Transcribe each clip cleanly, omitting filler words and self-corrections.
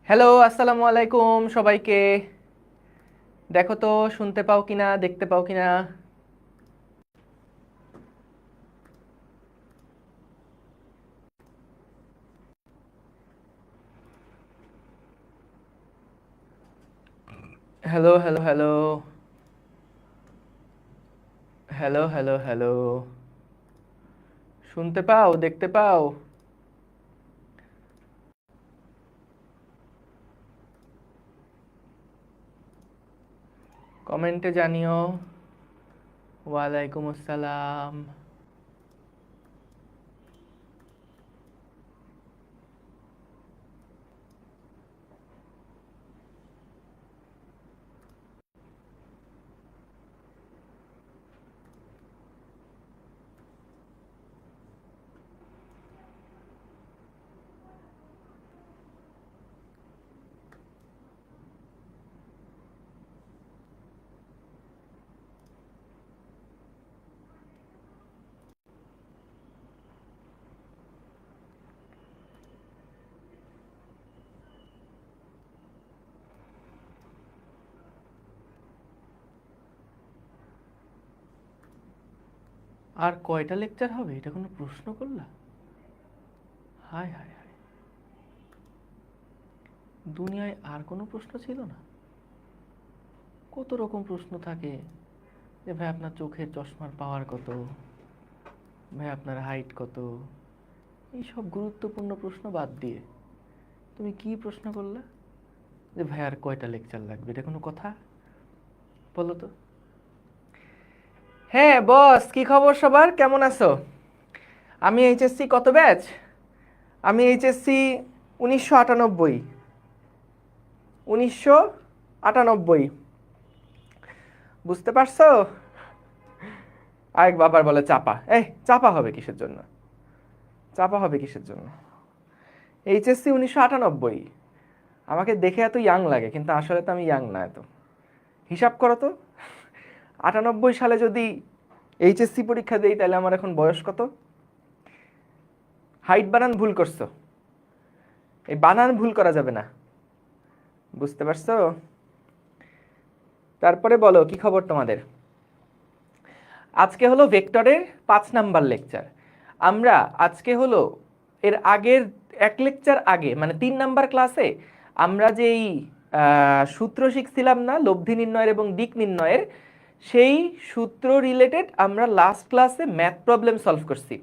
Hello, আসসালামু আলাইকুম সবাইকে। দেখো তো শুনতে পাও কিনা, দেখতে পাও কিনা? Hello hello hello hello hello hello, শুনতে পাও, দেখতে পাও? কমেন্টে জানিও। ওয়ালাইকুম আসসালাম। আর কয়টা লেকচার হবে, এটা কোনো প্রশ্ন করলা? হায় হায় হায়, দুনিয়ায় আর কোনো প্রশ্ন ছিল না? কত রকম প্রশ্ন থাকে যে ভাই আপনার চোখের চশমার পাওয়ার কত, ভাই আপনার হাইট কত, এই সব গুরুত্বপূর্ণ প্রশ্ন বাদ দিয়ে তুমি কি প্রশ্ন করলা যে ভাই আর কয়টা লেকচার লাগবে? এটা কোনো কথা? বলো তো। হ্যাঁ বস, কি খবর সবার, কেমন আছো? আমি এইচএসসি কত ব্যাচ? আমি এইচএসসি 1998। 1998, বুঝতে পারছো? আরেক বাবার বলে চাপা। চাপা হবে কিসের জন্য? চাপা হবে কিসের জন্য? এইচএসসি 1998। আমাকে দেখে এত ইয়াং লাগে, কিন্তু আসলে তো আমি ইয়াং না এত। হিসাব করো তো, 98 সালে যদি এইচএসসি পরীক্ষা দেই তাহলে আমার এখন বয়স কত? হাইট বানান ভুল করছো, এই বানান ভুল করা যাবে না, বুঝতে পারছো? তারপরে বলো কি খবর তোমাদের? আজকে হলো ভেক্টরের 5 নাম্বার লেকচার। আমরা আজকে হলো এর আগের এক লেকচার আগে, মানে 3 নাম্বার ক্লাসে আমরা যেই সূত্র শিখছিলাম না লব্ধি নির্ণয়ের এবং দিক নির্ণয়ের, সেই সূত্র রিলেটেড আমরা লাস্ট ক্লাসে ম্যাথ প্রবলেম সলভ করছি।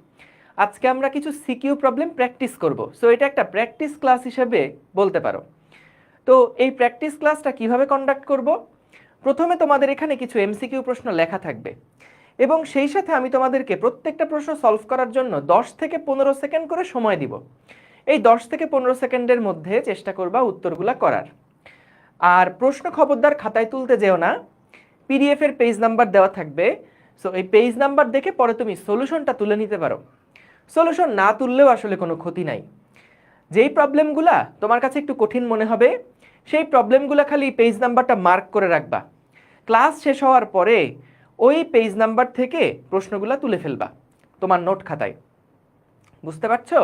আজকে আমরা কিছু সিকিউ প্রবলেম প্র্যাকটিস করব। সো এটা একটা প্র্যাকটিস ক্লাস হিসেবে বলতে পারো। তো এই প্র্যাকটিস ক্লাসটা কিভাবে কন্ডাক্ট করব? প্রথমে তোমাদের এখানে কিছু এমসিকিউ প্রশ্ন লেখা থাকবে এবং সেই সাথে আমি তোমাদেরকে প্রত্যেকটা প্রশ্ন সলভ করার জন্য 10 থেকে 15 সেকেন্ড করে সময় দিব। এই 10 থেকে 15 সেকেন্ডের মধ্যে চেষ্টা করবা উত্তরগুলা করার। আর প্রশ্ন খবরদার খাতায় তুলতে যেও না, পিডিএফ এর পেজ নাম্বার দেওয়া থাকবে। সো এই পেজ নাম্বার দেখে পরে তুমি সলিউশনটা তুলে নিতে পারো। সলিউশন না তুললেও আসলে কোনো ক্ষতি নাই। যেই প্রবলেমগুলা তোমার কাছে একটু কঠিন মনে হবে সেই প্রবলেমগুলা খালি পেজ নাম্বারটা মার্ক করে রাখবা। ক্লাস শেষ হওয়ার পরে ওই পেজ নাম্বার থেকে প্রশ্নগুলা তুলে ফেলবা তোমার নোট খাতায়। বুঝতে পারছো?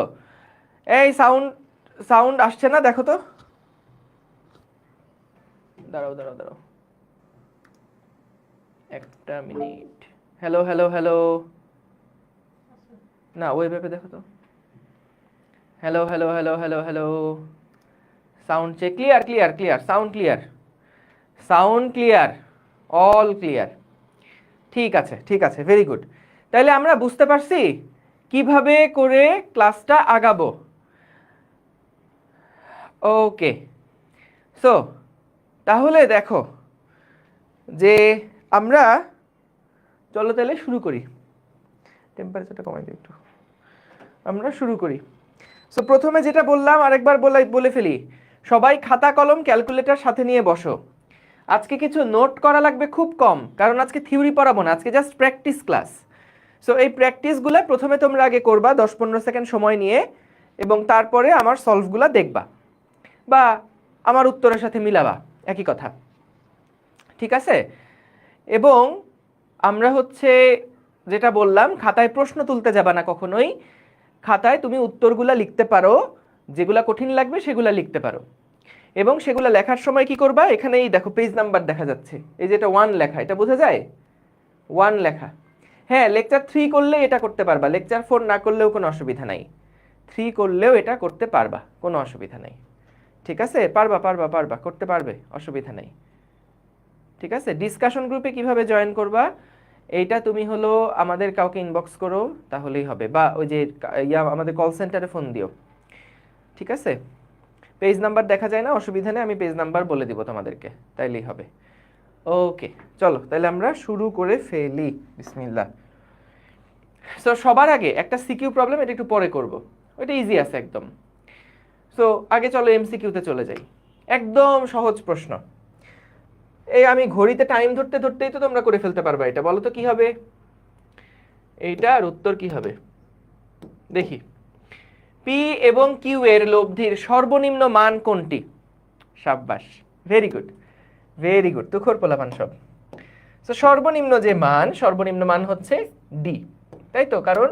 এই সাউন্ড সাউন্ড আসছে না, দেখো তো। দাঁড়াও দাঁড়াও দাঁড়াও, একটা মিনিট। হ্যালো হ্যালো হ্যালো, না ওইভাবে দেখো তো। Hello hello hello hello hello, sound check, clear clear clear, sound clear, sound clear, all clear. ঠিক আছে ঠিক আছে, ভেরি গুড। তাহলে আমরা বুঝতে পারছি কিভাবে করে ক্লাসটা আগাবো। ওকে, সো তাহলে দেখো যে আমরা, চলো তাহলে শুরু করি। টেম্পারেচারটা কমাই দিই একটু, আমরা শুরু করি। সো প্রথমে যেটা বললাম আরেকবার বলে ফেলি, সবাই খাতা কলম ক্যালকুলেটর সাথে নিয়ে বসো। আজকে কিছু নোট করা লাগবে খুব কম, কারণ আজকে থিওরি পড়াবো না, আজকে জাস্ট প্র্যাকটিস ক্লাস। সো এই প্র্যাকটিসগুলো প্রথমে তোমরা আগে করবা 10-15 সেকেন্ড সময় নিয়ে, এবং তারপরে আমার সলভগুলা দেখবা বা আমার উত্তরের সাথে মিলাবা, একই কথা, ঠিক আছে? এবং আমরা হচ্ছে যেটা বললাম, খাতায় প্রশ্ন তুলতে যাবা না কখনোই। খাতায় তুমি উত্তরগুলা লিখতে পারো, যেগুলা কঠিন লাগবে সেগুলা লিখতে পারো। এবং সেগুলো লেখার সময় কি করবা, এখানে এই দেখো পেজ নাম্বার দেখা যাচ্ছে, এই যে এটা 1 লেখা, এটা বোঝা যায় 1 লেখা। হ্যাঁ, লেকচার 3 করলে এটা করতে পারবা, লেকচার 4 না করলেও কোনো অসুবিধা নাই, 3 করলেও এটা করতে পারবা, কোনো অসুবিধা নাই। ঠিক আছে, পারবা পারবা পারবা করতে পারবে, অসুবিধা নাই। ঠিক আছে, ডিসকাশন গ্রুপে কিভাবে জয়েন করবা, এইটা তুমি হলো আমাদের কাউকে ইনবক্স করো তাহলেই হবে, বা ওই যে আমাদের কল সেন্টারে ফোন দিও। ঠিক আছে, পেজ নাম্বার দেখা যায় না, অসুবিধা নেই, আমি পেজ নাম্বার বলে দিব তোমাদেরকে, তাইলেই হবে। ওকে, চলো তাহলে আমরা শুরু করে ফেলি, বিসমিল্লাহ। সো সবার আগে একটা সিকিউ প্রবলেম, এটা একটু পরে করব, ওইটা ইজি আছে একদম। সো আগে চলো এমসিকিউতে চলে যাই, একদম সহজ প্রশ্ন। এই আমি ঘড়িতে টাইম ধরতে ধরতেই তো তোমরা করে ফেলতে পারবে এটা, বলো তো কি হবে এইটার উত্তর কি হবে দেখি। পি এবং কিউ এর লব্ধির সর্বনিম্ন মান কোনটি? সাব্বাস, ভেরি গুড ভেরি গুড, তুখোর পোলাপান সব। তো সর্বনিম্ন মান হচ্ছে ডি, তাই তো, কারণ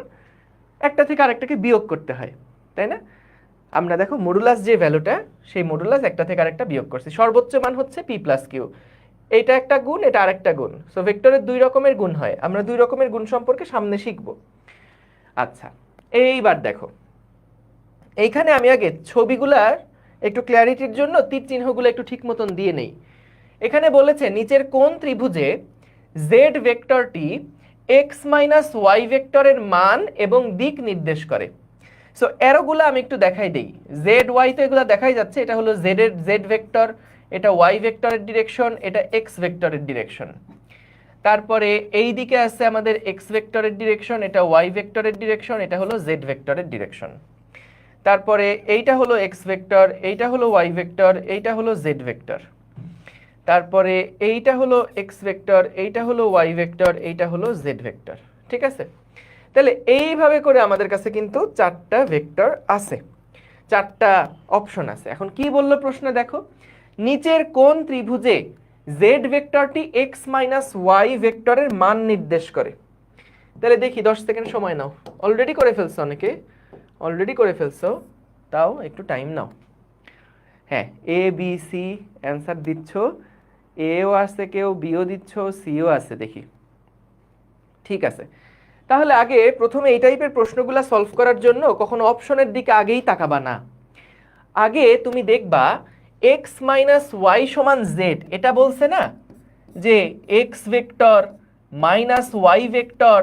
একটা থেকে আরেকটাকে বিয়োগ করতে হয়, তাই না? আমরা দেখো মডুলাস যে ভ্যালুটা, সেই মডুলাস একটা থেকে আরেকটা বিয়োগ করছি, সর্বোচ্চ মান হচ্ছে পি প্লাস কিউ, এটা একটা গুণ, এটা আরেকটা গুণ। সো ভেক্টরের 2 রকমের গুণ হয়, আমরা 2 রকমের গুণ সম্পর্কে সামনে শিখব। আচ্ছা, এইবার দেখো এইখানে আমি আগে ছবিগুলার একটু ক্ল্যারিটির জন্য তীর চিহ্নগুলো একটু ঠিক মতন দিয়ে নেই। এখানে বলেছে নিচের কোন ত্রিভুজে জেড ভেক্টরটি এক্স মাইনাস ওয়াই ভেক্টরের মান এবং দিক নির্দেশ করে। সো অ্যারোগুলো আমি একটু দেখাই দেই, জেড ওয়াই তো এগুলো দেখাই যাচ্ছে, এটা হলো জেড ভেক্টর, এটা ওয়াই ভেক্টরের ডিরেকশন, এটা এক্স ভেক্টরের ডিরেকশন। তারপরে এই দিকে আছে আমাদের এক্স ভেক্টরের ডিরেকশন, এটা ওয়াই ভেক্টরের ডিরেকশন, এটা হলো জেড ভেক্টরের ডিরেকশন। তারপরে এইটা হলো এক্স ভেক্টর, এইটা হলো ওয়াই ভেক্টর, এইটা হলো জেড ভেক্টর। তারপরে এইটা হলো এক্স ভেক্টর, এইটা হলো ওয়াই ভেক্টর, এইটা হলো জেড ভেক্টর। ঠিক আছে, তাহলে এইভাবে করে আমাদের কাছে কিন্তু 4টা ভেক্টর আছে, 4টা অপশন আছে। এখন কি বললো প্রশ্নে দেখো, নিচের কোন ত্রিভুজে জেড ভেক্টরটি এক্স মাইনাস ওয়াই ভেক্টরের মান নির্দেশ করে? তাহলে দেখি 10 সেকেন্ড সময় নাও, অলরেডি করে ফেলছো অনেকে, অলরেডি করে ফেলছো, তাও একটু টাইম নাও। হ্যাঁ, এ বি সি অ্যান্সার দিচ্ছ, এও আছে, কেউ বিও দিচ্ছ, সিও আছে, দেখি। ঠিক আছে, তাহলে আগে প্রথমে এই টাইপের প্রশ্নগুলো সলভ করার জন্য কখনো অপশনের দিকে আগেই তাকাবা না, আগে তুমি দেখবা এক্স মাইনাস ওয়াই সমান জেড, এটা বলছে না যে x vector minus y vector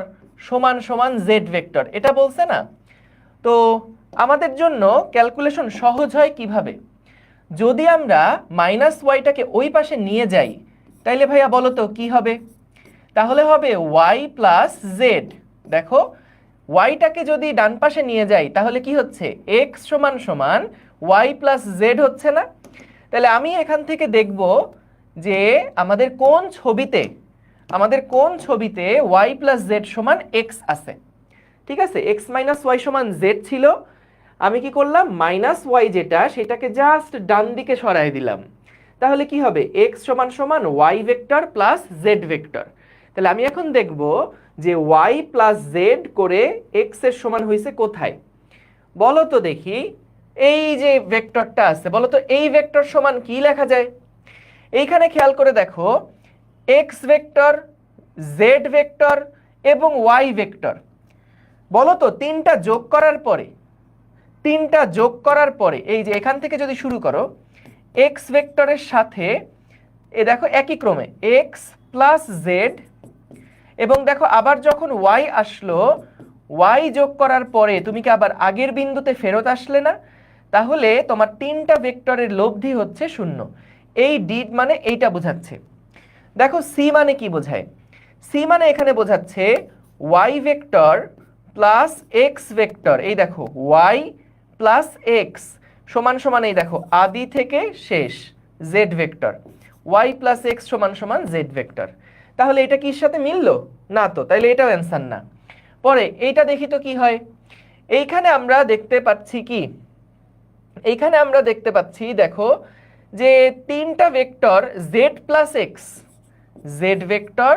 সমান সমান জেড ভেক্টর, এটা বলছে না? তো আমাদের জন্য ক্যালকুলেশন সহজ হয় কিভাবে, যদি আমরা মাইনাস ওয়াইটাকে ওই পাশে নিয়ে যাই, তাইলে ভাইয়া বলো তো কি হবে? তাহলে হবে ওয়াই প্লাস জেড। দেখো ওয়াইটাকে যদি ডান পাশে নিয়ে যাই তাহলে কি হচ্ছে, এক্স সমান সমান ওয়াই প্লাস জেড হচ্ছে না? তাহলে আমি এখান থেকে দেখব যে আমাদের কোন ছবিতে ওয়াই প্লাস জেড সমান এক্স আছে। ঠিক আছে, এক্স মাইনাস ওয়াই সমান জেড ছিল, আমি কি করলাম, মাইনাস ওয়াই যেটা সেটাকে জাস্ট ডান দিকে সরাই দিলাম, তাহলে কি হবে, এক্স সমান সমান y vector plus z vector. তাহলে আমি এখন দেখব যে ওয়াই প্লাস জেড করে এক্স এর সমান হয়েছে কোথায়, বলো তো দেখি। এই যে ভেক্টরটা আছে, বলো তো এই ভেক্টর সমান কি লেখা যায়? এইখানে খেয়াল করে দেখো, এক্স ভেক্টর, জেড ভেক্টর এবং ওয়াই ভেক্টর, বলো তো তিনটা যোগ করার পরে এই যে এখান থেকে যদি শুরু করো, এক্স ভেক্টরের সাথে এ দেখো একই ক্রমে এক্স প্লাস জেড, এবং দেখো আবার যখন ওয়াই আসলো, ওয়াই যোগ করার পরে তুমি কি আবার আগের বিন্দুতে ফেরত আসলে না? তাহলে তোমার 3টা ভেক্টরের লব্ধি হচ্ছে 0। এই ডি মানে এইটা বোঝাচ্ছে। দেখো সি মানে কি বোঝায়, সি মানে এখানে বোঝাচ্ছে y vector plus x vector, এই দেখো ওয়াই প্লাস এক্স সমান সমান, এই দেখো আদি থেকে শেষ z vector, y plus x সমান সমান জেড ভেক্টর। তাহলে এটা কির সাথে মিললো না, তো তাইলে এটাও অ্যান্সার না। পরে এইটা দেখি তো কি হয়, এইখানে আমরা দেখতে পাচ্ছি কি, এইখানে আমরা দেখতে পাচ্ছি দেখো যে 3টা vector Z plus x, Z vector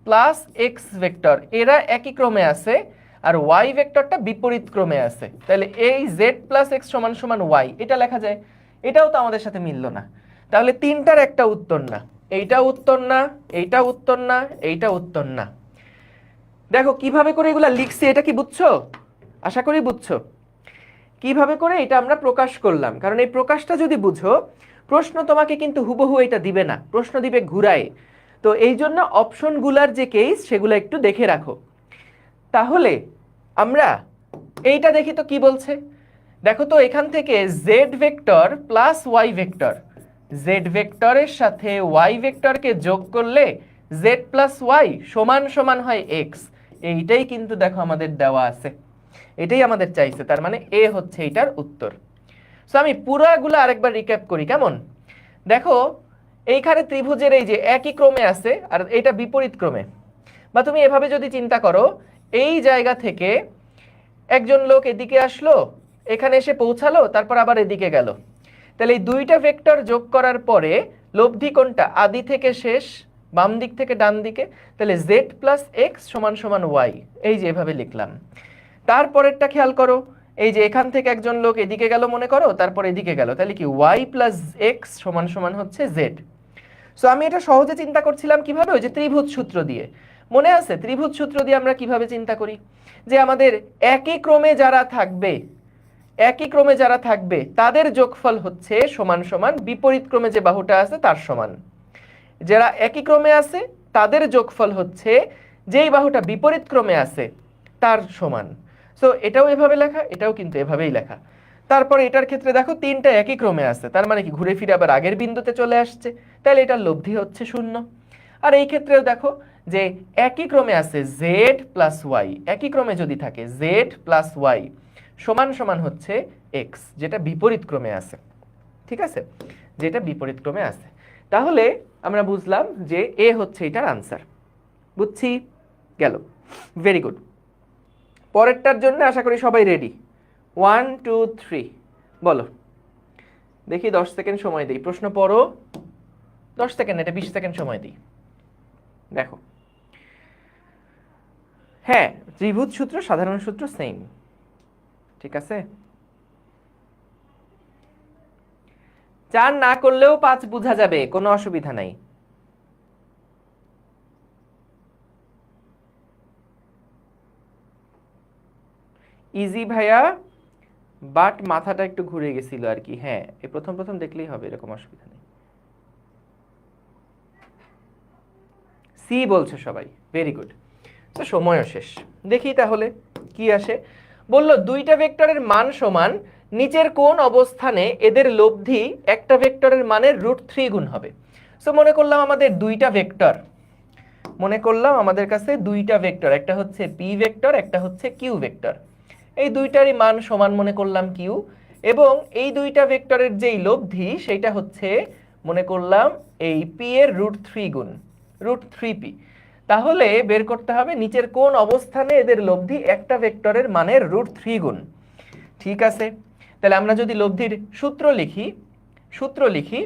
plus x vector এরা একই ক্রমে আছে, আর ওয়াই ভেক্টরটা বিপরীত ক্রমে আছে। তাহলে এই জেড প্লাস এক্স সমান সমান ওয়াই, এটা লেখা যায়। এটাও তো আমাদের সাথে মিললো না। তাহলে তিনটার একটা উত্তর না, এইটা উত্তর না, এইটা উত্তর না, এইটা উত্তর না। দেখো কিভাবে করে এগুলা লিখছি, এটা কি বুঝছো? আশা করি বুঝছো কিভাবে করে এটা আমরা প্রকাশ করলাম। কারণ এই প্রকাশটা যদি বুঝো, প্রশ্ন তোমাকে কিন্তু হুবহু এটা দিবে না, প্রশ্ন দিবে ঘুরায়। তো এই জন্য অপশনগুলার যে কেস সেগুলো একটু দেখে রাখো। তাহলে আমরা এইটা দেখি তো কি বলছে। দেখো তো এখান থেকে z vector plus y vector, z ভেক্টরের সাথে ওয়াই ভেক্টরকে যোগ করলে জেড প্লাস ওয়াই সমান সমান হয় এক্স। এইটাই কিন্তু দেখো আমাদের দেওয়া আছে, এটাই আমাদের চাইছে, তার মানে এ হচ্ছে এটার উত্তর। সো আমি পুরাগুলো আরেকবার রিক্যাপ করি, কেমন? দেখো এইখানে ত্রিভুজের এই যে একই ক্রমে আছে আর এটা বিপরীত ক্রমে, বা তুমি এভাবে যদি চিন্তা করো, এই জায়গা থেকে একজন লোক এদিকে আসলো, এখানে এসে পৌঁছালো, তারপর আবার এদিকে গেল। তাহলে এই দুইটা ভেক্টর যোগ করার পরে লব্ধি কোনটা? আদি থেকে শেষ, বাম দিক থেকে ডান দিকে। তাহলে জেড প্লাস এক্স সমান সমান ওয়াই, এই যে এভাবে লিখলাম। তারপরেরটা খেয়াল করো, এই যে এখান থেকে একজন লোক এদিকে গেল মনে করো, তারপর এদিকে গেল, তাহলে কি ওয়াই প্লাস এক্স সমান সমান হচ্ছে জেড। সো আমি এটা সহজে চিন্তা করছিলাম কিভাবে, ওই যে ত্রিভুজ সূত্র দিয়ে। মনে আছে ত্রিভুজ সূত্র দিয়ে আমরা কিভাবে চিন্তা করি, যে আমাদের একই ক্রমে যারা থাকবে, একই ক্রমে যারা থাকবে তাদের যোগফল হচ্ছে সমান সমান বিপরীত ক্রমে যে বাহুটা আছে তার সমান। যারা একই ক্রমে আছে তাদের যোগফল হচ্ছে যেই বাহুটা বিপরীত ক্রমে আছে তার সমান। সো এটাও এভাবে লেখা, এটাও কিন্তু এভাবেই লেখা। তারপর এটার ক্ষেত্রে দেখো তিনটা একই ক্রমে আছে, তার মানে কি ঘুরে ফিরে আবার আগের বিন্দুতে চলে আসছে, তাহলে এটার লব্ধি হচ্ছে 0। আর এই ক্ষেত্রেও দেখো যে একই ক্রমে আছে জেড প্লাস ওয়াই, একই ক্রমে যদি থাকে জেড প্লাস ওয়াই সমান সমান হচ্ছে এক্স, যেটা বিপরীত ক্রমে আছে। ঠিক আছে, যেটা বিপরীত ক্রমে আছে। তাহলে আমরা বুঝলাম যে এ হচ্ছে এটার আনসার। বুঝছি? গেল, ভেরি গুড। পরেরটার জন্য আশা করি সবাই রেডি। 1 2 3 বলো দেখি, 10 সেকেন্ড সময় দিই, প্রশ্ন পড়ো। 10 সেকেন্ড, এটা 20 সেকেন্ড সময় দিই। দেখো, হ্যাঁ ত্রিভুজ সূত্র সাধারণ সূত্র সেম, ঠিক আছে। 4 না করলেও 5 বোঝা যাবে, কোনো অসুবিধা নাই। ইজি ভাইয়া, বাট মাথাটা একটু ঘুরে গেছিল আর কি। হ্যাঁ এই প্রথম প্রথম দেখলেই হবে, এরকম অসুবিধা নেই। সি বলছো সবাই, ভেরি গুড। তো সময়ও শেষ, দেখি তাহলে কি আসে। বললো দুইটা ভেক্টরের মান সমান, নিচের কোন অবস্থানে এদের লব্ধি একটা ভেক্টরের মানের √3 গুণ হবে। সো মনে করলাম আমাদের দুইটা ভেক্টর, মনে করলাম আমাদের কাছে দুইটা ভেক্টর, একটা হচ্ছে পি ভেক্টর, একটা হচ্ছে কিউ ভেক্টর। এই দুইটারই মান সমান মনে করলাম কিউ, এবং এই দুইটা ভেক্টরের যেই লব্ধি সেটা হচ্ছে মনে করলাম এই পি এর √3 গুণ, √3p। তাহলে বের করতে হবে নিচের কোন অবস্থানে এদের লব্ধি একটা ভেক্টরের মানের √3 গুণ। ঠিক আছে, তাহলে আমরা যদি লব্ধির সূত্র লিখি,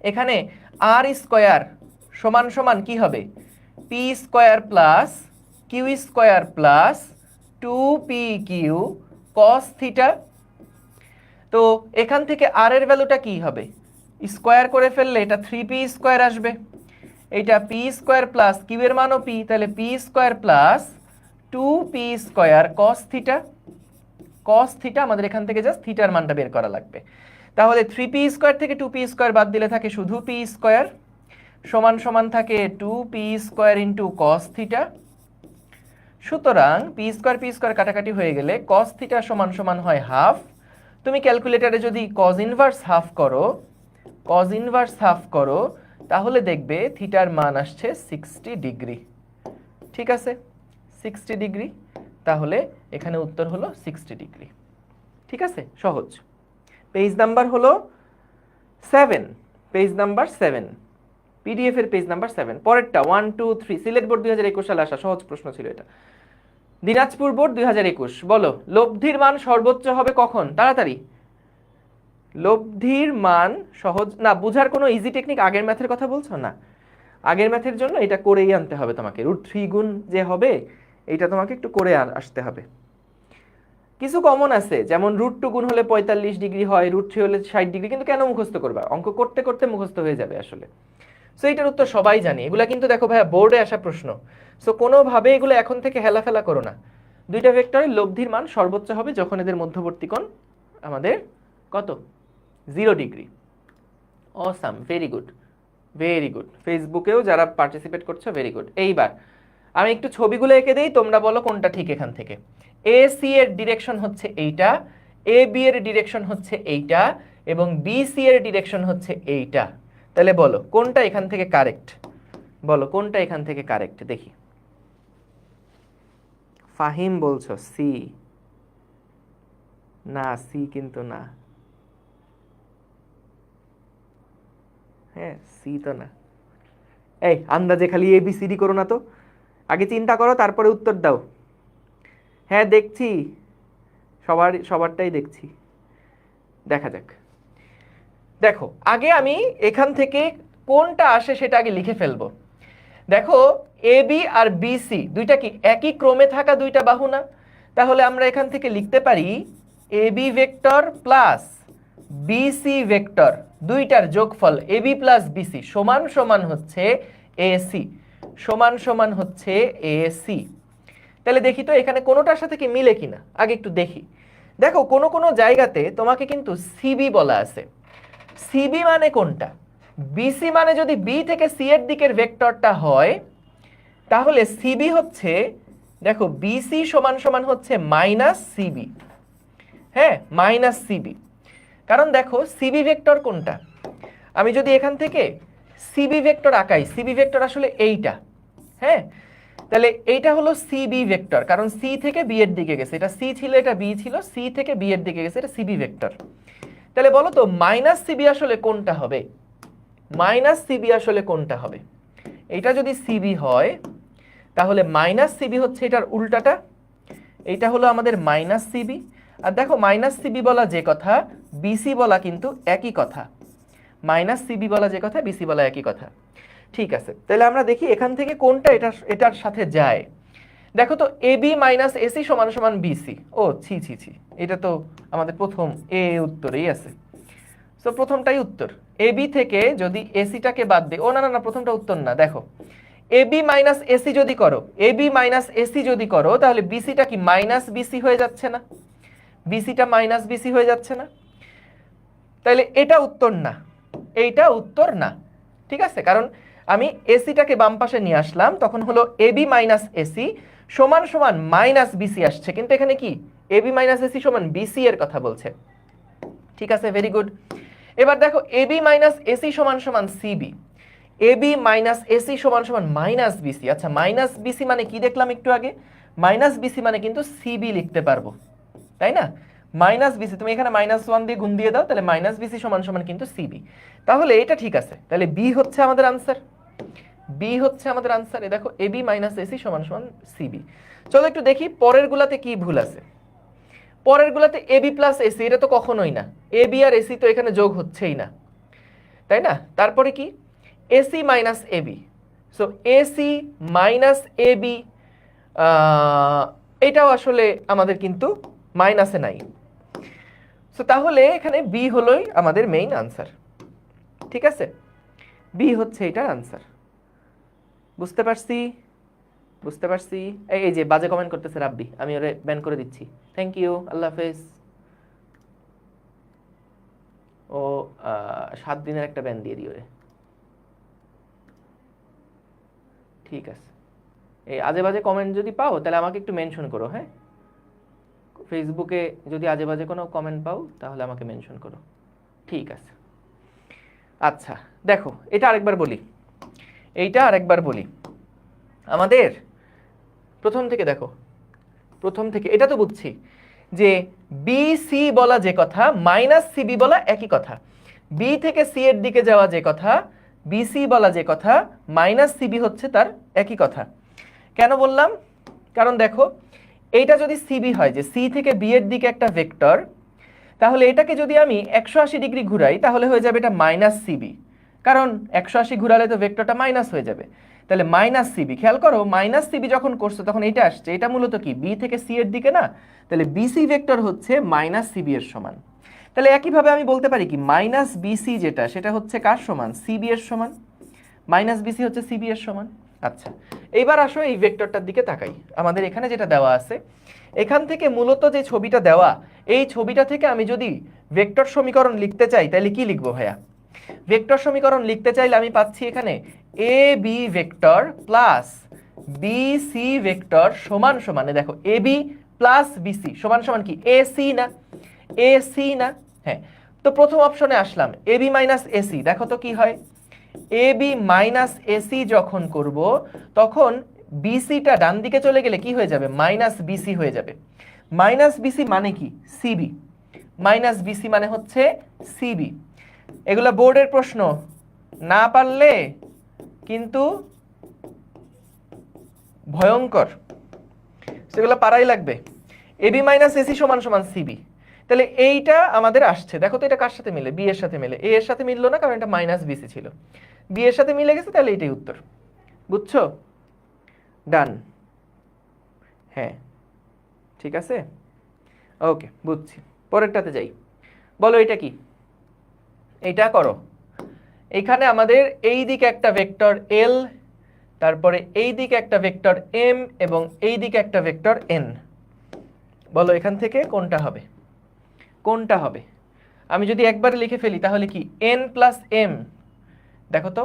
এখানে আর স্কয়ার সমান সমান কি হবে? P square plus q square plus 2pq cos theta. তো এখান থেকে আর এর ভ্যালুটা কি হবে? স্কয়ার করে ফেললে এটা 3p স্কয়ার আসবে, এইটা পি স্কয়ার প্লাস কিউ এর মানও পি, তাহলে P square plus 2p square cos theta. cos theta আমাদের এখান থেকে জাস্ট থিটার মানটা বের করা লাগবে। তাহলে 3p স্কয়ার থেকে 2p স্কয়ার বাদ দিলে থাকে শুধু p স্কয়ার, সমান সমান থাকে 2p square into cos theta. সুতরাং পি স্কয়ার কাটাকাটি হয়ে গেলে cos থিটা সমান সমান হয় হাফ। তুমি ক্যালকুলেটরে যদি cos ইনভার্স হাফ করো তাহলে দেখবে থিটার মান আসছে 60 ডিগ্রি। ঠিক আছে, 60 ডিগ্রি, তাহলে এখানে উত্তর হলো 60 ডিগ্রি। ঠিক আছে, সহজ। পেজ নাম্বার হলো 7, পেজ নাম্বার 7, পিডিএফ এর পেজ নাম্বার 7। পরেরটা 1 2 3, সিলেট বোর্ড 2021 সালে আসা সহজ প্রশ্ন ছিল এটা। দিনাজপুর বোর্ড 2021, বলো লব্ধির মান সর্বোচ্চ হবে কখন? তাড়াতাড়ি, লব্ধির মান সহজ না বুঝার কোনো ইজি টেকনিক আগের ম্যাথের কথা বলছো না? আগের ম্যাথের জন্য এটা করেই আনতে হবে তোমাকে, √3 গুণ যে হবে এটা তোমাকে একটু করে আসতে হবে। কিছু কমন আছে, যেমন √2 গুণ হলে 45 ডিগ্রি হয়, √3 হলে 60 ডিগ্রি, কিন্তু কেন মুখস্থ করবা? অঙ্ক করতে করতে মুখস্থ হয়ে যাবে আসলে। সো এটার উত্তর সবাই জানি। এগুলা কিন্তু দেখো ভাইয়া বোর্ডে আসা প্রশ্ন। সো কোনোভাবে এগুলো এখন থেকে হেলাফেলা করো না। দুইটা ভেক্টরের লব্ধির মান সর্বোচ্চ হবে যখন এদের মধ্যবর্তী কোণ আমাদের কত? 0 degree. Awesome, very good, very good. ফেসবুকেও যারা পার্টিসিপেট করছো ভেরি গুড। এইবার আমি একটু ছবিগুলো এঁকে দেই, তোমরা বলো কোনটা ঠিক এখান থেকে। এ সি এর ডিরেকশন হচ্ছে এইটা, এ বি এর ডিরেকশন হচ্ছে এইটা, এবং বি সি এর ডিরেকশন হচ্ছে এইটা। তাহলে বলো কোনটা এখান থেকে কারেক্ট? বলো কোনটা এখান থেকে কারেক্ট দেখি। ফাহিম বলছো সি। না, সি কিন্তু না। হ্যাঁ, সি তো না। এই আন্দাজে খালি এ বি সি ডি করো না তো, আগে চিন্তা করো তারপরে উত্তর দাও। হ্যাঁ দেখছি, সবারটাই দেখছি, দেখা যাক। দেখো আগে আমি এখান থেকে কোনটা আসে সেটা আগে লিখে ফেলবো। দেখো A B R B C দুইটা কি একই ক্রমে থাকা দুইটা বাহু না? তাহলে আমরা এখান থেকে লিখতে পারি A B vector plus B C vector দুইটার যোগফল A B plus B C সমান সমান হচ্ছে এ সি, সমান সমান হচ্ছে এ সি। তাহলে দেখি তো এখানে কোনোটার সাথে কি মিলে কিনা, আগে একটু দেখি। দেখো কোনো কোনো জায়গাতে তোমাকে কিন্তু সিবি বলা আছে। সিবি মানে কোনটা? বিসি মানে যদি বি থেকে সি এর দিকের ভেক্টরটা হয়, তাহলে সিবি হচ্ছে, দেখো বিসি সমান সমান হচ্ছে মাইনাস সিবি। হ্যাঁ, মাইনাস সিবি। কারণ দেখো সিবি ভেক্টর কোনটা? আমি যদি এখান থেকে সিবি ভেক্টর আঁকাই, সিবি ভেক্টর আসলে এইটা। হ্যাঁ, তাহলে এইটা হলো সিবি ভেক্টর, কারণ সি থেকে বি এর দিকে গেছে। এটা সি ছিল, এটা বি ছিল, সি থেকে বি এর দিকে গেছে, এটা সিবি ভেক্টর। তাহলে বলো তো মাইনাস সিবি আসলে কোনটা হবে? মাইনাস সিবি আসলে কোনটা হবে? এটা যদি সিবি হয় তাহলে মাইনাস সিবি হচ্ছে এটার উল্টাটা। এইটা হলো আমাদের মাইনাস সিবি। আর দেখো মাইনাস সিবি বলা যে কথা, বিসি বলা কিন্তু একই কথা। মাইনাস সিবি বলা যে কথা, বিসি বলা একই কথা। ঠিক আছে, তাহলে আমরা দেখি এখান থেকে কোনটা এটার সাথে যায়। দেখো তো এ বি মাইনাস এসি সমান সমান বিসি। ও ছি ছি ছি, এটা তো আমাদের প্রথম এ উত্তরেই আছে। সো প্রথমটাই উত্তর। এ বি থেকে যদি এসিটাকে বাদ দিই, ও না না না, প্রথমটা উত্তর না। দেখো এ বি মাইনাস এসি যদি করো, এ বি মাইনাস এসি যদি করো, তাহলে বিসিটা কি মাইনাস বিসি হয়ে যাচ্ছে না? বিসিটা মাইনাস বিসি হয়ে যাচ্ছে না? তাহলে এটা উত্তর না, এইটা উত্তর না। ঠিক আছে, কারণ আমি এসিটাকে বাম পাশে নিয়ে আসলাম, তখন হলো এ বি মাইনাস এসি সমান সমান মাইনাস বিসি আসছে, কিন্তু এখানে কি এ বি মাইনাস এসি সমান বিসি এর কথা বলছে। ঠিক আছে, ভেরি গুড। এবার দেখো এ বি মাইনাস এসি সমান সমান CB, A B minus AC সমান সমান মাইনাস বিসি। আচ্ছা মাইনাস বিসি মানে কি দেখলাম একটু আগে? মাইনাস বিসি মানে কিন্তু সিবি লিখতে পারবো, তাই না? মাইনাস বিসি, তুমি এখানে -1 দিয়ে গুণ দিয়ে দাও, তাহলে মাইনাস বিসি সমান সমান কিন্তু সিবি। তাহলে এটা ঠিক আছে, তাহলে বি হচ্ছে আমাদের আনসার। বি হচ্ছে আমাদের আনসার। এ দেখো এ বি মাইনাস এসি সমান সমান সিবি। চলো একটু দেখি পরের গুলাতে কি ভুল আছে। পরের গুলাতে এ বি প্লাস এসি, এটা তো কখনোই না। এ বি আর এসি তো এখানে যোগ হচ্ছেই না, তাই না? তারপরে কি AC minus A B. So AC minus A B, এটাও আসলে আমাদের কিন্তু মাইনাসে নাই। সো তাহলে এখানে বি হলোই আমাদের মেইন আনসার। ঠিক আছে, বি হচ্ছে এটার আনসার। বুঝতে পারছি, বুঝতে পারছি। এই যে বাজে কমেন্ট করতেছে রাব্বি, আমি ওরে ব্যান করে দিচ্ছি। থ্যাংক ইউ, আল্লাহ হাফেজ। ও 7 দিনের একটা ব্যান দিয়ে দিও রে। ঠিক আছে, এই আজে বাজে কমেন্ট যদি পাও তাহলে আমাকে একটু মেনশন করো। হ্যাঁ, ফেসবুকে যদি আজে বাজে কোনো কমেন্ট পাও তাহলে আমাকে মেনশন করো। ঠিক আছে, আচ্ছা দেখো এটা আরেকবার বলি, এইটা আরেকবার বলি। আমাদের প্রথম থেকে দেখো, প্রথম থেকে এটা তো বুঝছি যে বি সি বলা যে কথা, মাইনাস সিবি বলা একই কথা। বি থেকে সি এর দিকে যাওয়া যে কথা, বিসি বলা যে কথা, মাইনাস সিবি হচ্ছে তার একই কথা। কেন বললাম? কারণ দেখো এইটা যদি সিবি হয়, যে সি থেকে বি এর দিকে একটা ভেক্টর, তাহলে এটাকে যদি আমি 180 ডিগ্রি ঘুরাই তাহলে হয়ে যাবে এটা মাইনাস সিবি, কারণ 180 ঘুরালে তো ভেক্টরটা মাইনাস হয়ে যাবে। তাহলে মাইনাস সিবি, খেয়াল করো মাইনাস সিবি যখন করছো তখন এটা আসছে, এটা মূলত কি বি থেকে সি এর দিকে না, তাহলে বিসি ভেক্টর হচ্ছে মাইনাস সিবি এর সমান। তাহলে একইভাবে আমি বলতে পারি কি মাইনাস বিসি যেটা সেটা হচ্ছে কার সমান, সিবি এর সমান, মাইনাস বিসি হচ্ছে সিবি এর সমান। আচ্ছা এইবার আসো এই ভেক্টরটার দিকে তাকাই, আমাদের এখানে যেটা দেওয়া আছে এখান থেকে মূলত যে ছবিটা দেওয়া, এই ছবিটা থেকে আমি যদি ভেক্টর সমীকরণ লিখতে চাই তাহলে কি লিখবো ভাইয়া? ভেক্টর সমীকরণ লিখতে চাইলে আমি পাচ্ছি এখানে A B vector plus B C vector সমান সমান, দেখো এ বি প্লাস বিসি সমান সমান কি এ সি না, এ সি না? হ্যাঁ, তো প্রথম অপশনে আসলাম এ বি মাইনাস এসি, দেখো তো কি হয়, এ বি মাইনাস এসি যখন করব তখন বিসিটা ডান দিকে চলে গেলে কি হয়ে যাবে, মাইনাস বিসি হয়ে যাবে। মাইনাস বিসি মানে কি, সিবি, মাইনাস বিসি মানে হচ্ছে সিবি। এগুলা বোর্ডের প্রশ্ন, না পারলে কিন্তু ভয়ঙ্কর, সেগুলো পারাই লাগবে। এবি মাইনাস এসি সমান সমান সিবি, তাহলে এইটা আমাদের আসছে, দেখো তো এটা কার সাথে মিলে, বি এর সাথে মিলে, এ এর সাথে মিললো না কারণ এটা মাইনাস বিসি ছিল, বি এর সাথে মিলে গেছে, তাহলে এটাই উত্তর। বুঝছো? ডান, হ্যাঁ ঠিক আছে, ওকে বুঝছি। পরেরটাতে যাই, বলো এটা কি, এইটা করো। এখানে আমাদের এই দিকে একটা ভেক্টর এল, তারপরে এই দিকে একটা ভেক্টর এম এবং এই দিকে একটা ভেক্টর এন। বলো এখান থেকে কোনটা হবে, কোনটা হবে? আমি যদি একবার লিখে ফেলি তাহলে কি এন প্লাস এম, দেখো তো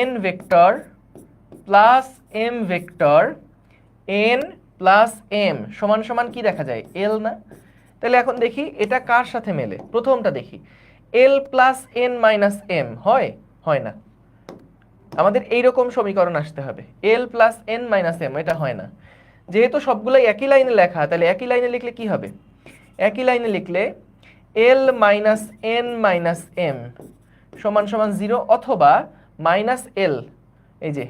n vector plus m vector n plus m সমান সমান কি দেখা যায়, এল না? তাহলে এখন দেখি এটা কার সাথে মেলে, প্রথমটা দেখি এল প্লাস এন মাইনাস এম হয়, হয় না। আমাদের এইরকম সমীকরণ আসতে হবে, এল প্লাস এন মাইনাস এম, এটা হয় না। যেহেতু সবগুলাই একই লাইনে লেখা, তাহলে একই লাইনে লিখলে কি হবে, একই লাইনে লিখলে L minus N minus M সমান সমান 0, অথবা মাইনাস এল, এই যে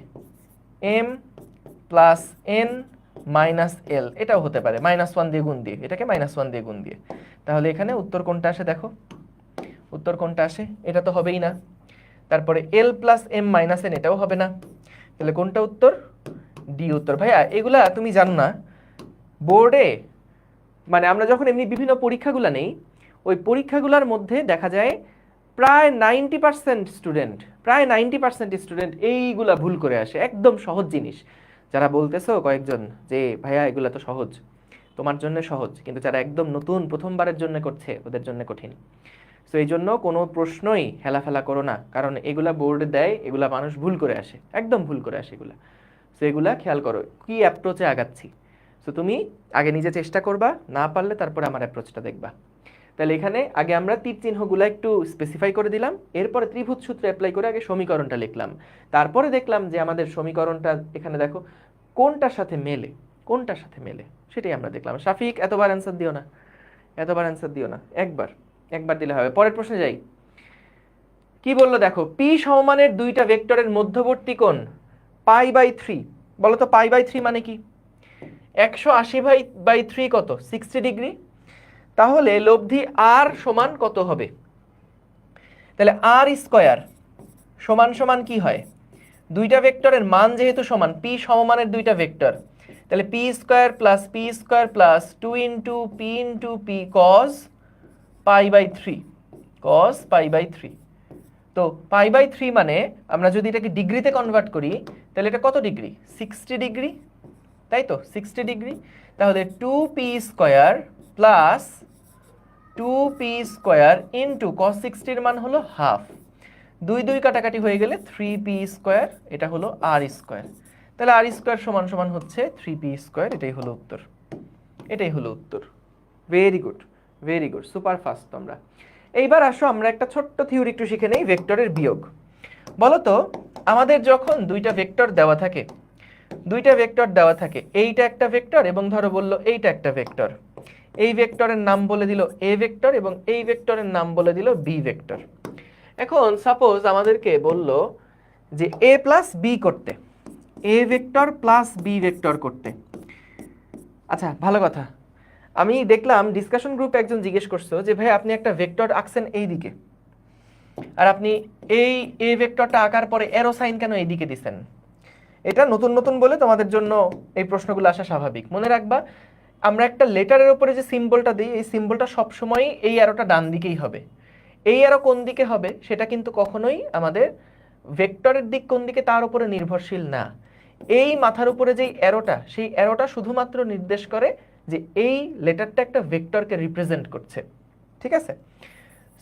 M plus N minus L, এটাও হতে পারে -1 দিয়ে গুণ দিয়ে, এটাকে -1 দিয়ে গুণ দিয়ে। তাহলে এখানে উত্তর কোনটা আসে, দেখো উত্তর কোনটা আসে, এটা তো হবেই না। তারপরে এল প্লাস এম মাইনাস এন, এটাও হবে না। তাহলে কোনটা উত্তর, ডি উত্তর। ভাইয়া এগুলা তুমি জানো না, বোর্ডে মানে আমরা যখন এমনি বিভিন্ন পরীক্ষাগুলো নেই, ওই পরীক্ষাগুলোর মধ্যে দেখা যায় প্রায় 90% স্টুডেন্ট, প্রায় 90% স্টুডেন্ট এইগুলা ভুল করে আসে, একদম সহজ জিনিস। যারা বলতেছো কয়েকজন যে ভাইয়া এগুলা তো সহজ, তোমার জন্য সহজ, কিন্তু যারা একদম নতুন প্রথমবারের জন্য করছে ওদের জন্য কঠিন। সো এই জন্য কোনো প্রশ্নই হেলাফেলা করো না, কারণ এগুলা বোর্ডে দেয়, এগুলা মানুষ ভুল করে আসে, একদম ভুল করে আসে এগুলা। সো এগুলা খেয়াল করো কি অ্যাপ্রোচে আগাচ্ছি। সো তুমি আগে নিজে চেষ্টা করবা, না পারলে তারপরে আমার অ্যাপ্রোচটা দেখবা। তাহলে এখানে আগে আমরা তীর চিহ্নগুলো একটু স্পেসিফাই করে দিলাম, এরপরে ত্রিভুজ সূত্র অ্যাপ্লাই করে আগে সমীকরণটা লিখলাম, তারপরে দেখলাম যে আমাদের সমীকরণটা এখানে দেখো কোনটার সাথে মেলে, কোনটার সাথে মেলে সেটাই আমরা দেখলাম। শাফিক এতবার অ্যান্সার দিও না, এতবার অ্যান্সার দিও না, একবার, একবার দিলে হবে। পরের প্রশ্নে যাই, কি বললো দেখো, পি সমমানের দুইটা ভেক্টরের মধ্যবর্তী কোণ π/3। বলো তো π/3 মানে কি, 180/3 কত, 60 ডিগ্রি। তাহলে লব্ধি আর সমান কত হবে, তাহলে আর স্কয়ার সমান সমান কি হয়, দুইটা ভেক্টরের মান যেহেতু সমান, পি সমমানের দুইটা ভেক্টর, তাহলে P square plus 2 into P cos π/3, cos π/3। তো π/3 মানে আমরা যদি এটাকে ডিগ্রিতে কনভার্ট করি তাহলে এটা কত ডিগ্রি, 60 ডিগ্রি, তাই তো 60 ডিগ্রি। তাহলে 2p square plus 2p square into cos 60 এর মান হলো হাফ, 2 কাটাকাটি হয়ে গেলে 3p স্কয়ার, এটা হলো আর স্কয়ার। তাহলে আর স্কয়ার সমান সমান হচ্ছে 3p স্কয়ার, এটাই হলো উত্তর, এটাই হলো উত্তর। Very good, very good, super fast তোমরা। এইবার আসো আমরা একটা ছোট্ট থিওরি একটু শিখে নেই, ভেক্টরের বিয়োগ। বলো তো আমাদের যখন দুইটা ভেক্টর দেওয়া থাকে, দুইটা ভেক্টর দেওয়া থাকে, এইটা একটা ভেক্টর এবং ধরো বললো এইটা একটা ভেক্টর, এই ভেক্টরের নাম বলে দিল এ ভেক্টর এবং এই ভেক্টরের নাম বলে দিল বি ভেক্টর। এখন সাপোজ আমাদেরকে বলল যে এ প্লাস বি করতে, a vector plus b vector করতে। আচ্ছা ভালো কথা, আমি দেখলাম ডিসকাশন গ্রুপে একজন জিজ্ঞেস করছো যে ভাই আপনি একটা ভেক্টর আঁকছেন এই দিকে, আর আপনি এই এ ভেক্টরটা আঁকার পরে অ্যারো সাইন কেন এই দিকে দিছেন? এটা নতুন নতুন বলে তোমাদের জন্য এই প্রশ্নগুলো আসা স্বাভাবিক। মনে রাখবা আমরা একটা লেটারের উপরে যে সিম্বলটা দিই এই সিম্বলটা সবসময় এই অ্যারোটা ডান দিকেই হবে। এই অ্যারো কোন দিকে হবে সেটা কিন্তু কখনোই আমাদের ভেক্টরের দিক কোন দিকে তার উপরে নির্ভরশীল না। এই মাথার উপরে যেই অ্যারোটা সেই অ্যারোটা শুধুমাত্র নির্দেশ করে যে এই লেটারটা একটা ভেক্টরকে রিপ্রেজেন্ট করছে, ঠিক আছে?